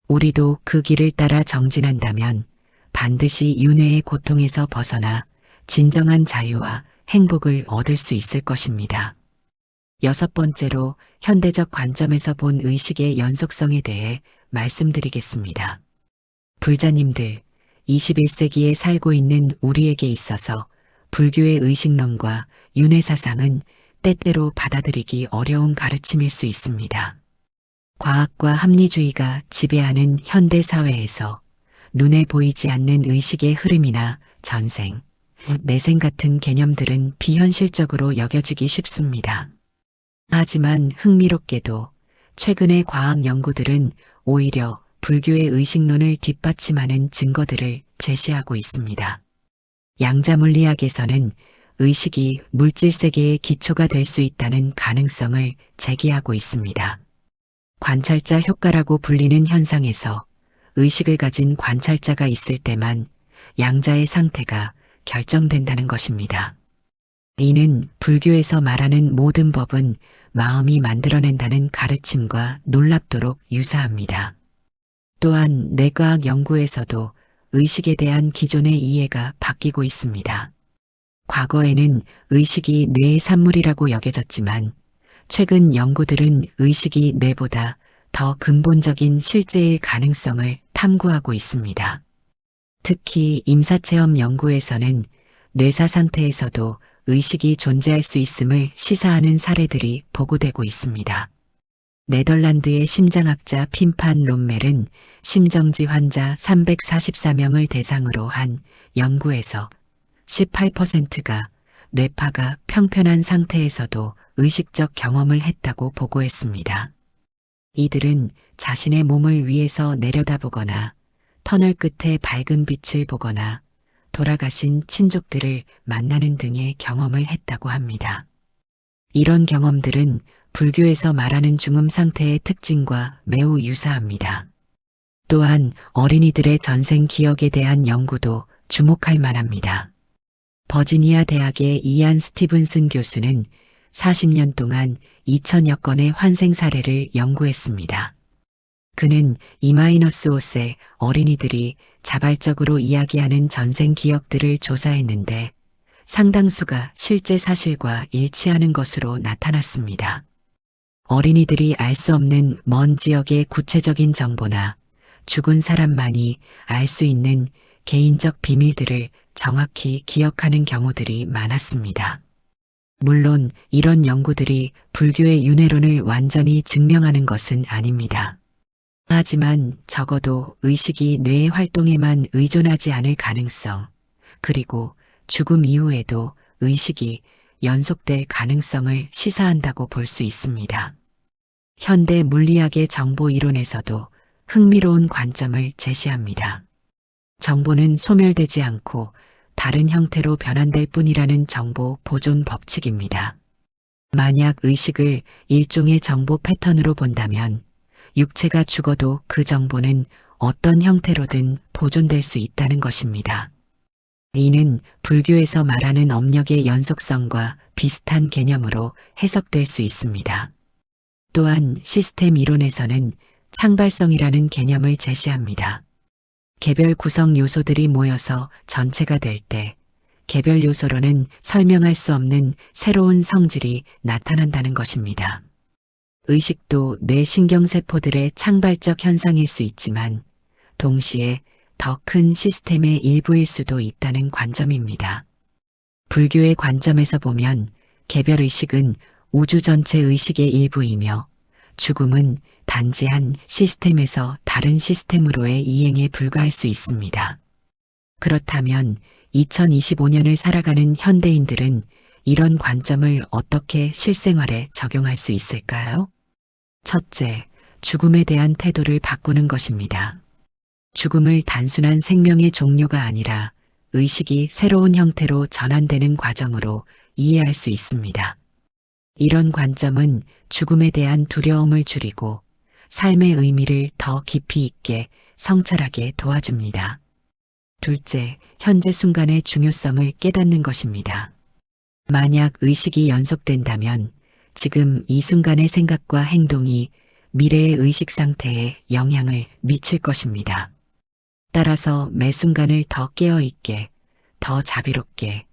우리도 그 길을 따라 정진한다면 반드시 윤회의 고통에서 벗어나 진정한 자유와 행복을 얻을 수 있을 것입니다. 6번째로 현대적 관점에서 본 의식의 연속성에 대해 말씀드리겠습니다. 불자님들, 21세기에 살고 있는 우리에게 있어서 불교의 의식론과 윤회 사상은 때때로 받아들이기 어려운 가르침일 수 있습니다. 과학과 합리주의가 지배하는 현대 사회에서 눈에 보이지 않는 의식의 흐름이나 전생, 내생 같은 개념들은 비현실적으로 여겨지기 쉽습니다. 하지만 흥미롭게도 최근의 과학 연구들은 오히려 불교의 의식론을 뒷받침하는 증거들을 제시하고 있습니다. 양자물리학에서는 의식이 물질세계의 기초가 될 수 있다는 가능성을 제기하고 있습니다. 관찰자 효과라고 불리는 현상에서 의식을 가진 관찰자가 있을 때만 양자의 상태가 결정된다는 것입니다. 이는 불교에서 말하는 모든 법은 마음이 만들어낸다는 가르침과 놀랍도록 유사합니다. 또한 뇌과학 연구에서도 의식에 대한 기존의 이해가 바뀌고 있습니다. 과거에는 의식이 뇌의 산물이라고 여겨졌지만 최근 연구들은 의식이 뇌보다 더 근본적인 실제일 가능성을 탐구하고 있습니다. 특히 임사체험 연구에서는 뇌사 상태에서도 의식이 존재할 수 있음을 시사하는 사례들이 보고되고 있습니다. 네덜란드의 심장학자 핀판 롬멜은 심정지 환자 344명을 대상으로 한 연구에서 18%가 뇌파가 평편한 상태에서도 의식적 경험을 했다고 보고했습니다. 이들은 자신의 몸을 위에서 내려다보거나 터널 끝에 밝은 빛을 보거나 돌아가신 친족들을 만나는 등의 경험을 했다고 합니다. 이런 경험들은 불교에서 말하는 중음 상태의 특징과 매우 유사합니다. 또한 어린이들의 전생 기억에 대한 연구도 주목할 만합니다. 버지니아 대학의 이안 스티븐슨 교수는 40년 동안 2000여 건의 환생 사례를 연구했습니다. 그는 E-5세 어린이들이 자발적으로 이야기하는 전생 기억들을 조사했는데 상당수가 실제 사실과 일치하는 것으로 나타났습니다. 어린이들이 알 수 없는 먼 지역의 구체적인 정보나 죽은 사람만이 알 수 있는 개인적 비밀들을 정확히 기억하는 경우들이 많았습니다. 물론 이런 연구들이 불교의 윤회론을 완전히 증명하는 것은 아닙니다. 하지만 적어도 의식이 뇌의 활동에만 의존하지 않을 가능성, 그리고 죽음 이후에도 의식이 연속될 가능성을 시사한다고 볼 수 있습니다. 현대 물리학의 정보 이론에서도 흥미로운 관점을 제시합니다. 정보는 소멸되지 않고 다른 형태로 변환될 뿐이라는 정보 보존 법칙입니다. 만약 의식을 일종의 정보 패턴으로 본다면 육체가 죽어도 그 정보는 어떤 형태로든 보존될 수 있다는 것입니다. 이는 불교에서 말하는 업력의 연속성과 비슷한 개념으로 해석될 수 있습니다. 또한 시스템 이론에서는 창발성이라는 개념을 제시합니다. 개별 구성 요소들이 모여서 전체가 될 때 개별 요소로는 설명할 수 없는 새로운 성질이 나타난다는 것입니다. 의식도 뇌 신경세포들의 창발적 현상일 수 있지만 동시에 더 큰 시스템의 일부일 수도 있다는 관점입니다. 불교의 관점에서 보면 개별의식은 우주 전체 의식의 일부이며 죽음은 단지 한 시스템에서 다른 시스템으로의 이행에 불과할 수 있습니다. 그렇다면 2025년을 살아가는 현대인들은 이런 관점을 어떻게 실생활에 적용할 수 있을까요? 첫째, 죽음에 대한 태도를 바꾸는 것입니다. 죽음을 단순한 생명의 종료가 아니라 의식이 새로운 형태로 전환되는 과정으로 이해할 수 있습니다. 이런 관점은 죽음에 대한 두려움을 줄이고 삶의 의미를 더 깊이 있게 성찰하게 도와줍니다. 둘째, 현재 순간의 중요성을 깨닫는 것입니다. 만약 의식이 연속된다면 지금 이 순간의 생각과 행동이 미래의 의식 상태에 영향을 미칠 것입니다. 따라서 매 순간을 더 깨어있게, 더 자비롭게,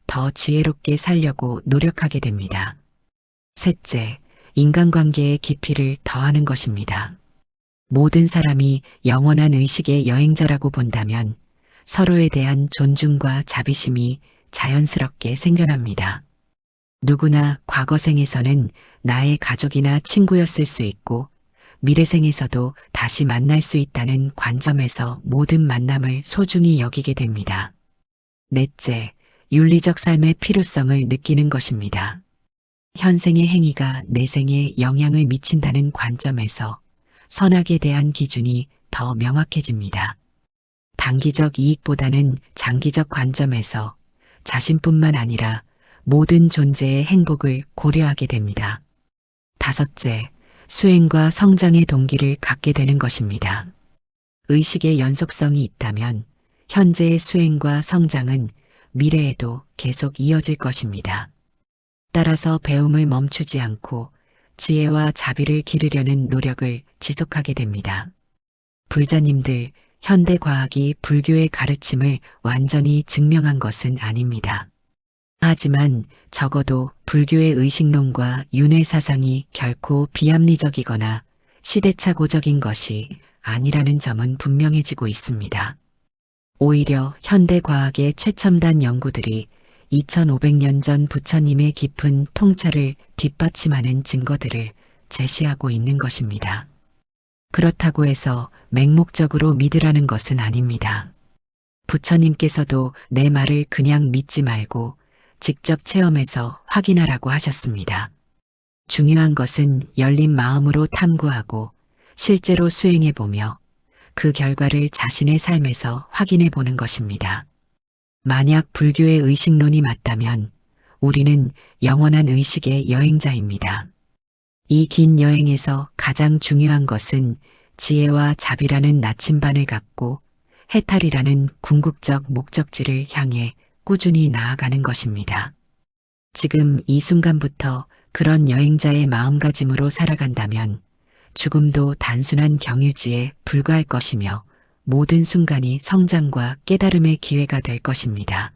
더 지혜롭게 살려고 노력하게 됩니다. 셋째, 인간관계의 깊이를 더하는 것입니다. 모든 사람이 영원한 의식의 여행자라고 본다면 서로에 대한 존중과 자비심이 자연스럽게 생겨납니다. 누구나 과거 생에서는 나의 가족이나 친구였을 수 있고 미래생에서도 다시 만날 수 있다는 관점에서 모든 만남을 소중히 여기게 됩니다. 넷째, 윤리적 삶의 필요성을 느끼는 것입니다. 현생의 행위가 내생에 영향을 미친다는 관점에서 선악에 대한 기준이 더 명확해집니다. 단기적 이익보다는 장기적 관점에서 자신뿐만 아니라 모든 존재의 행복을 고려하게 됩니다. 다섯째, 수행과 성장의 동기를 갖게 되는 것입니다. 의식의 연속성이 있다면 현재의 수행과 성장은 미래에도 계속 이어질 것입니다. 따라서 배움을 멈추지 않고 지혜와 자비를 기르려는 노력을 지속하게 됩니다. 불자님들, 현대 과학이 불교의 가르침을 완전히 증명한 것은 아닙니다. 하지만 적어도 불교의 의식론과 윤회 사상이 결코 비합리적이거나 시대착오적인 것이 아니라는 점은 분명해지고 있습니다. 오히려 현대 과학의 최첨단 연구들이 2500년 전 부처님의 깊은 통찰을 뒷받침하는 증거들을 제시하고 있는 것입니다. 그렇다고 해서 맹목적으로 믿으라는 것은 아닙니다. 부처님께서도 내 말을 그냥 믿지 말고 직접 체험해서 확인하라고 하셨습니다. 중요한 것은 열린 마음으로 탐구하고 실제로 수행해보며 그 결과를 자신의 삶에서 확인해보는 것입니다. 만약 불교의 의식론이 맞다면 우리는 영원한 의식의 여행자입니다. 이 긴 여행에서 가장 중요한 것은 지혜와 자비라는 나침반을 갖고 해탈이라는 궁극적 목적지를 향해 꾸준히 나아가는 것입니다. 지금 이 순간부터 그런 여행자의 마음가짐으로 살아간다면 죽음도 단순한 경유지에 불과할 것이며 모든 순간이 성장과 깨달음의 기회가 될 것입니다.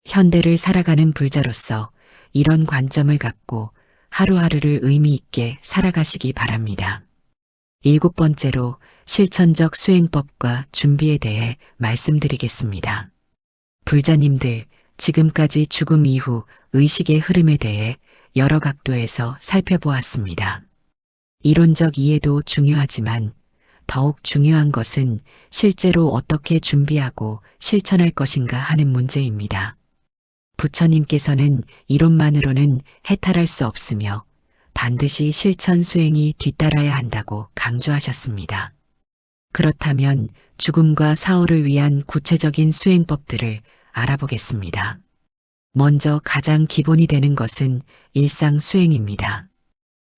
현대를 살아가는 불자로서 이런 관점을 갖고 하루하루를 의미 있게 살아가시기 바랍니다. 7번째로 실천적 수행법과 준비에 대해 말씀드리겠습니다. 불자님들, 지금까지 죽음 이후 의식의 흐름에 대해 여러 각도에서 살펴보았습니다. 이론적 이해도 중요하지만 더욱 중요한 것은 실제로 어떻게 준비하고 실천할 것인가 하는 문제입니다. 부처님께서는 이론만으로는 해탈할 수 없으며 반드시 실천 수행이 뒤따라야 한다고 강조하셨습니다. 그렇다면 죽음과 사후를 위한 구체적인 수행법들을 알아보겠습니다. 먼저 가장 기본이 되는 것은 일상 수행입니다.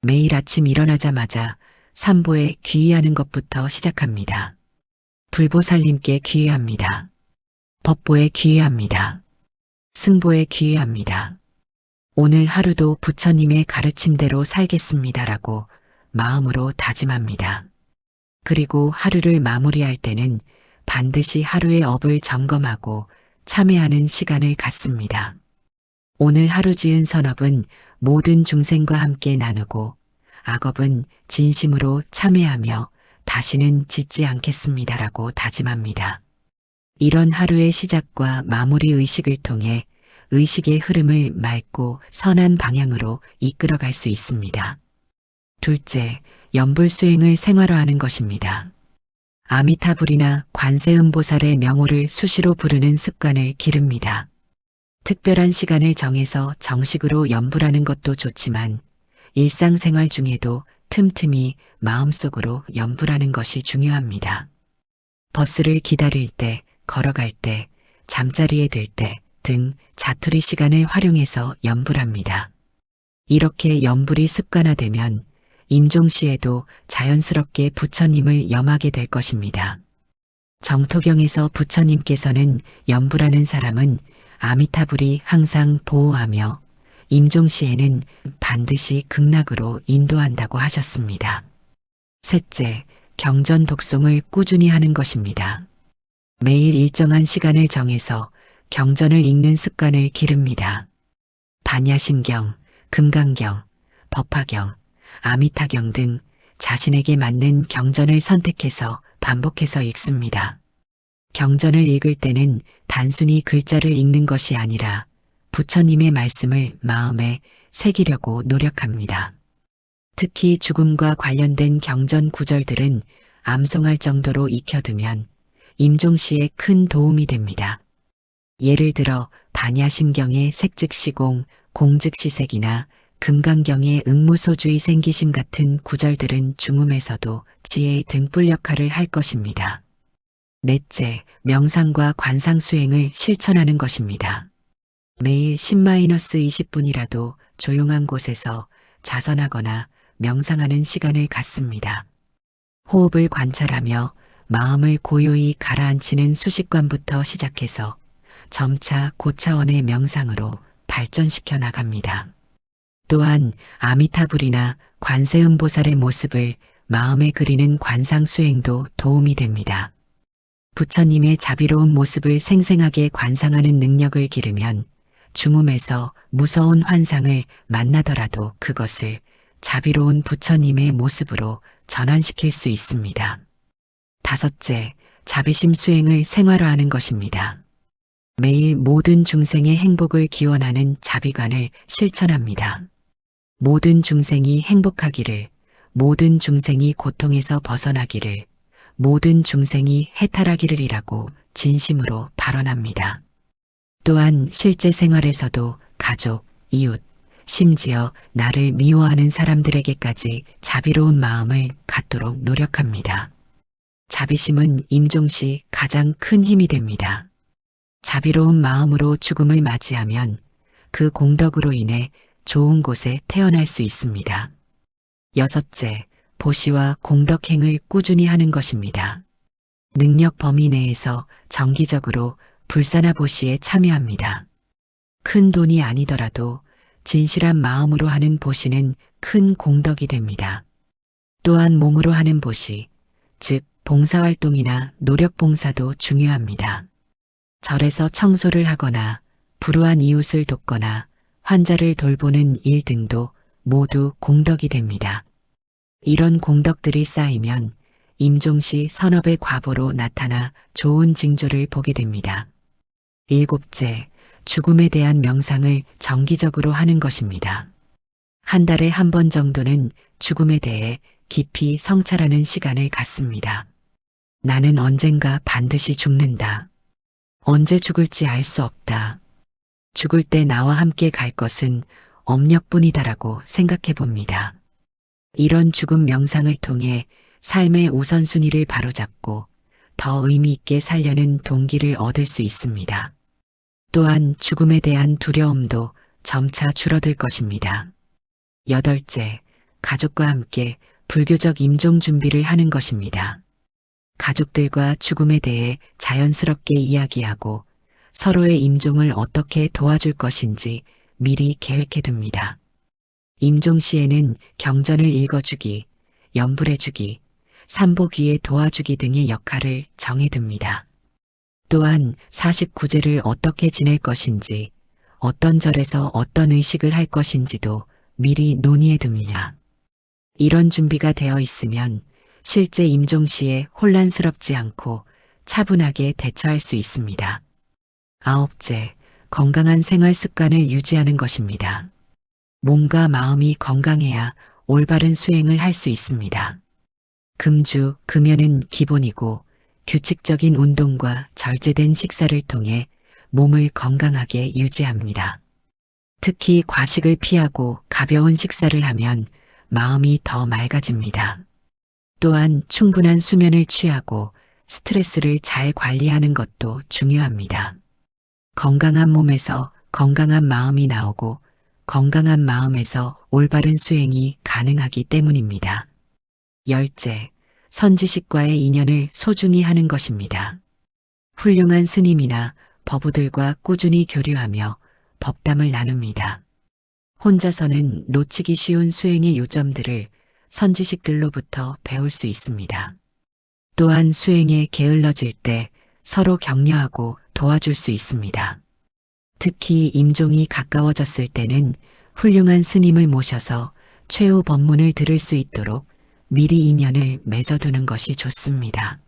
매일 아침 일어나자마자 삼보에 귀의하는 것부터 시작합니다. 불보살님께 귀의합니다. 법보에 귀의합니다. 승보에 귀의합니다. 오늘 하루도 부처님의 가르침대로 살겠습니다라고 마음으로 다짐합니다. 그리고 하루를 마무리할 때는 반드시 하루의 업을 점검하고 참회하는 시간을 갖습니다. 오늘 하루 지은 선업은 모든 중생과 함께 나누고 악업은 진심으로 참회하며 다시는 짓지 않겠습니다라고 다짐합니다. 이런 하루의 시작과 마무리 의식을 통해 의식의 흐름을 맑고 선한 방향으로 이끌어갈 수 있습니다. 둘째, 연불 수행을 생활화하는 것입니다. 아미타불이나 관세음보살의 명호를 수시로 부르는 습관을 기릅니다. 특별한 시간을 정해서 정식으로 연불하는 것도 좋지만 일상생활 중에도 틈틈이 마음속으로 연불하는 것이 중요합니다. 버스를 기다릴 때, 걸어갈 때, 잠자리에 들 때 등 자투리 시간을 활용해서 연불합니다. 이렇게 연불이 습관화되면 임종시에도 자연스럽게 부처님을 염하게 될 것입니다. 정토경에서 부처님께서는 연불하는 사람은 아미타불이 항상 보호하며 임종시에는 반드시 극락으로 인도한다고 하셨습니다. 셋째, 경전 독송을 꾸준히 하는 것입니다. 매일 일정한 시간을 정해서 경전을 읽는 습관을 기릅니다. 반야심경, 금강경, 법화경, 아미타경 등 자신에게 맞는 경전을 선택해서 반복해서 읽습니다. 경전을 읽을 때는 단순히 글자를 읽는 것이 아니라 부처님의 말씀을 마음에 새기려고 노력합니다. 특히 죽음과 관련된 경전 구절들은 암송할 정도로 익혀두면 임종시에 큰 도움이 됩니다. 예를 들어 반야심경의 색즉시공, 공즉시색이나 금강경의 응무소주의 생기심 같은 구절들은 중음에서도 지혜의 등불 역할을 할 것입니다. 넷째, 명상과 관상 수행을 실천하는 것입니다. 매일 10-20분이라도 조용한 곳에서 자선하거나 명상하는 시간을 갖습니다. 호흡을 관찰하며 마음을 고요히 가라앉히는 수식관부터 시작해서 점차 고차원의 명상으로 발전시켜 나갑니다. 또한 아미타불이나 관세음보살의 모습을 마음에 그리는 관상 수행도 도움이 됩니다. 부처님의 자비로운 모습을 생생하게 관상하는 능력을 기르면 중음에서 무서운 환상을 만나더라도 그것을 자비로운 부처님의 모습으로 전환시킬 수 있습니다. 다섯째, 자비심 수행을 생활화하는 것입니다. 매일 모든 중생의 행복을 기원하는 자비관을 실천합니다. 모든 중생이 행복하기를, 모든 중생이 고통에서 벗어나기를, 모든 중생이 해탈하기를이라고 진심으로 발언합니다. 또한 실제 생활에서도 가족, 이웃, 심지어 나를 미워하는 사람들에게까지 자비로운 마음을 갖도록 노력합니다. 자비심은 임종시 가장 큰 힘이 됩니다. 자비로운 마음으로 죽음을 맞이하면 그 공덕으로 인해 좋은 곳에 태어날 수 있습니다. 여섯째, 보시와 공덕행을 꾸준히 하는 것입니다. 능력 범위 내에서 정기적으로 불사나 보시에 참여합니다. 큰 돈이 아니더라도 진실한 마음으로 하는 보시는 큰 공덕이 됩니다. 또한 몸으로 하는 보시, 즉 봉사활동이나 노력봉사도 중요합니다. 절에서 청소를 하거나 불우한 이웃을 돕거나 환자를 돌보는 일 등도 모두 공덕이 됩니다. 이런 공덕들이 쌓이면 임종시 선업의 과보로 나타나 좋은 징조를 보게 됩니다. 일곱째, 죽음에 대한 명상을 정기적으로 하는 것입니다. 한 달에 한 번 정도는 죽음에 대해 깊이 성찰하는 시간을 갖습니다. 나는 언젠가 반드시 죽는다. 언제 죽을지 알 수 없다. 죽을 때 나와 함께 갈 것은 업력뿐이다라고 생각해 봅니다. 이런 죽음 명상을 통해 삶의 우선순위를 바로잡고 더 의미 있게 살려는 동기를 얻을 수 있습니다. 또한 죽음에 대한 두려움도 점차 줄어들 것입니다. 여덟째, 가족과 함께 불교적 임종 준비를 하는 것입니다. 가족들과 죽음에 대해 자연스럽게 이야기하고 서로의 임종을 어떻게 도와줄 것인지 미리 계획해둡니다. 임종 시에는 경전을 읽어주기, 연불해주기, 삼복위에 도와주기 등의 역할을 정해둡니다. 또한 49제를 어떻게 지낼 것인지, 어떤 절에서 어떤 의식을 할 것인지도 미리 논의해둡니다. 이런 준비가 되어 있으면 실제 임종 시에 혼란스럽지 않고 차분하게 대처할 수 있습니다. 아홉째, 건강한 생활 습관을 유지하는 것입니다. 몸과 마음이 건강해야 올바른 수행을 할 수 있습니다. 금주, 금연은 기본이고 규칙적인 운동과 절제된 식사를 통해 몸을 건강하게 유지합니다. 특히 과식을 피하고 가벼운 식사를 하면 마음이 더 맑아집니다. 또한 충분한 수면을 취하고 스트레스를 잘 관리하는 것도 중요합니다. 건강한 몸에서 건강한 마음이 나오고 건강한 마음에서 올바른 수행이 가능하기 때문입니다. 열째, 선지식과의 인연을 소중히 하는 것입니다. 훌륭한 스님이나 법우들과 꾸준히 교류하며 법담을 나눕니다. 혼자서는 놓치기 쉬운 수행의 요점들을 선지식들로부터 배울 수 있습니다. 또한 수행에 게을러질 때 서로 격려하고 도와줄 수 있습니다. 특히 임종이 가까워졌을 때는 훌륭한 스님을 모셔서 최후 법문을 들을 수 있도록 미리 인연을 맺어두는 것이 좋습니다.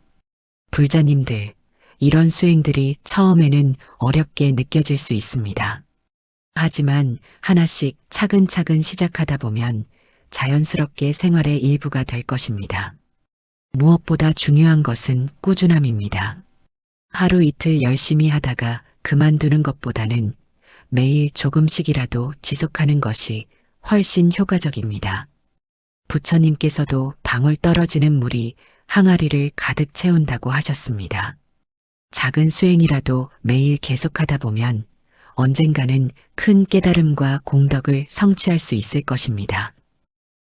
불자님들, 이런 수행들이 처음에는 어렵게 느껴질 수 있습니다. 하지만 하나씩 차근차근 시작하다 보면 자연스럽게 생활의 일부가 될 것입니다. 무엇보다 중요한 것은 꾸준함입니다. 하루 이틀 열심히 하다가 그만두는 것보다는 매일 조금씩이라도 지속하는 것이 훨씬 효과적입니다. 부처님께서도 방울 떨어지는 물이 항아리를 가득 채운다고 하셨습니다. 작은 수행이라도 매일 계속하다 보면 언젠가는 큰 깨달음과 공덕을 성취할 수 있을 것입니다.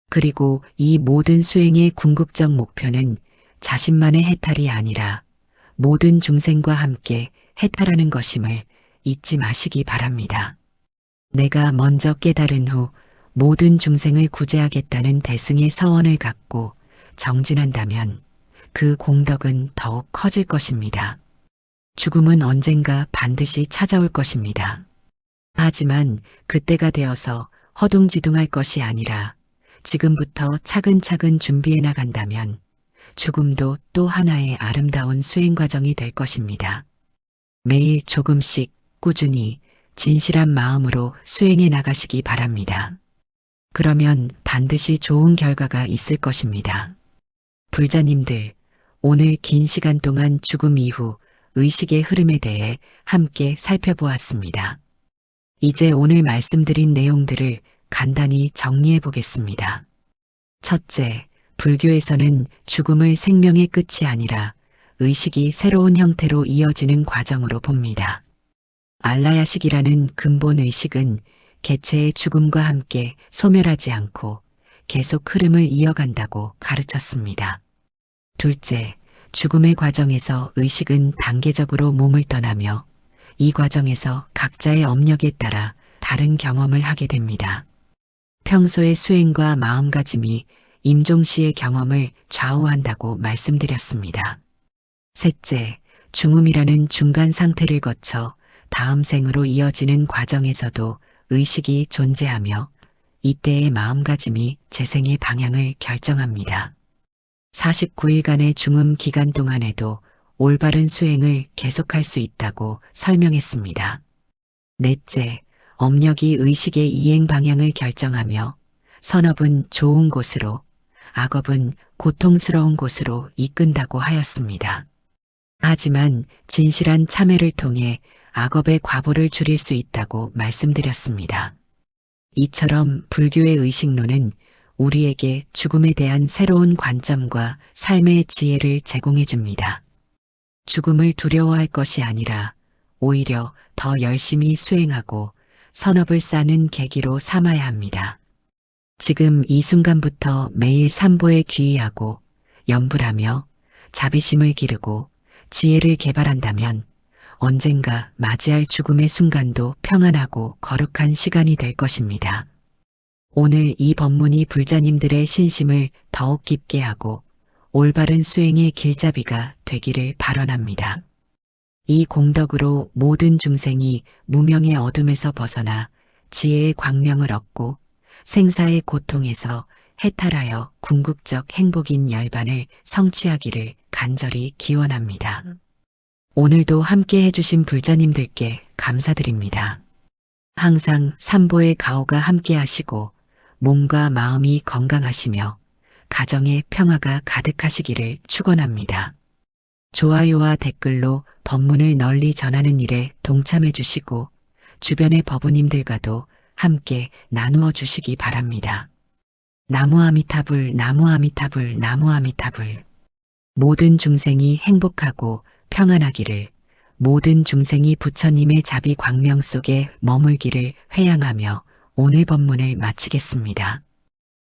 그리고 이 모든 수행의 궁극적 목표는 자신만의 해탈이 아니라 모든 중생과 함께 해탈하는 것임을 잊지 마시기 바랍니다. 내가 먼저 깨달은 후 모든 중생을 구제하겠다는 대승의 서원을 갖고 정진한다면 그 공덕은 더욱 커질 것입니다. 죽음은 언젠가 반드시 찾아올 것입니다. 하지만 그때가 되어서 허둥지둥할 것이 아니라 지금부터 차근차근 준비해 나간다면 죽음도 또 하나의 아름다운 수행 과정이 될 것입니다. 매일 조금씩 꾸준히 진실한 마음으로 수행해 나가시기 바랍니다. 그러면 반드시 좋은 결과가 있을 것입니다. 불자님들, 오늘 긴 시간 동안 죽음 이후 의식의 흐름에 대해 함께 살펴보았습니다. 이제 오늘 말씀드린 내용들을 간단히 정리해 보겠습니다. 첫째, 불교에서는 죽음을 생명의 끝이 아니라 의식이 새로운 형태로 이어지는 과정으로 봅니다. 알라야식이라는 근본 의식은 개체의 죽음과 함께 소멸하지 않고 계속 흐름을 이어간다고 가르쳤습니다. 둘째, 죽음의 과정에서 의식은 단계적으로 몸을 떠나며 이 과정에서 각자의 업력에 따라 다른 경험을 하게 됩니다. 평소의 수행과 마음가짐이 임종시의 경험을 좌우한다고 말씀드렸습니다. 셋째, 중음이라는 중간 상태를 거쳐 다음 생으로 이어지는 과정에서도 의식이 존재하며 이때의 마음가짐이 재생의 방향을 결정합니다. 49일간의 중음 기간 동안에도 올바른 수행을 계속할 수 있다고 설명했습니다. 넷째, 업력이 의식의 이행 방향을 결정하며 선업은 좋은 곳으로, 악업은 고통스러운 곳으로 이끈다고 하였습니다. 하지만 진실한 참회를 통해 악업의 과보를 줄일 수 있다고 말씀드렸습니다. 이처럼 불교의 의식론은 우리에게 죽음에 대한 새로운 관점과 삶의 지혜를 제공해 줍니다. 죽음을 두려워할 것이 아니라 오히려 더 열심히 수행하고 선업을 쌓는 계기로 삼아야 합니다. 지금 이 순간부터 매일 삼보에 귀의하고 염불하며 자비심을 기르고 지혜를 개발한다면 언젠가 맞이할 죽음의 순간도 평안하고 거룩한 시간이 될 것입니다. 오늘 이 법문이 불자님들의 신심을 더욱 깊게 하고 올바른 수행의 길잡이가 되기를 발언합니다. 이 공덕으로 모든 중생이 무명의 어둠에서 벗어나 지혜의 광명을 얻고 생사의 고통에서 해탈하여 궁극적 행복인 열반을 성취하기를 간절히 기원합니다. 오늘도 함께 해주신 불자님들께 감사드립니다. 항상 삼보의 가호가 함께 하시고 몸과 마음이 건강하시며 가정의 평화가 가득하시기를 축원합니다. 좋아요와 댓글로 법문을 널리 전하는 일에 동참해 주시고 주변의 법우님들과도 함께 나누어 주시기 바랍니다. 나무 아미타불, 나무 아미타불, 나무 아미타불. 모든 중생이 행복하고 평안하기를, 모든 중생이 부처님의 자비 광명 속에 머물기를 회양하며 오늘 법문을 마치겠습니다.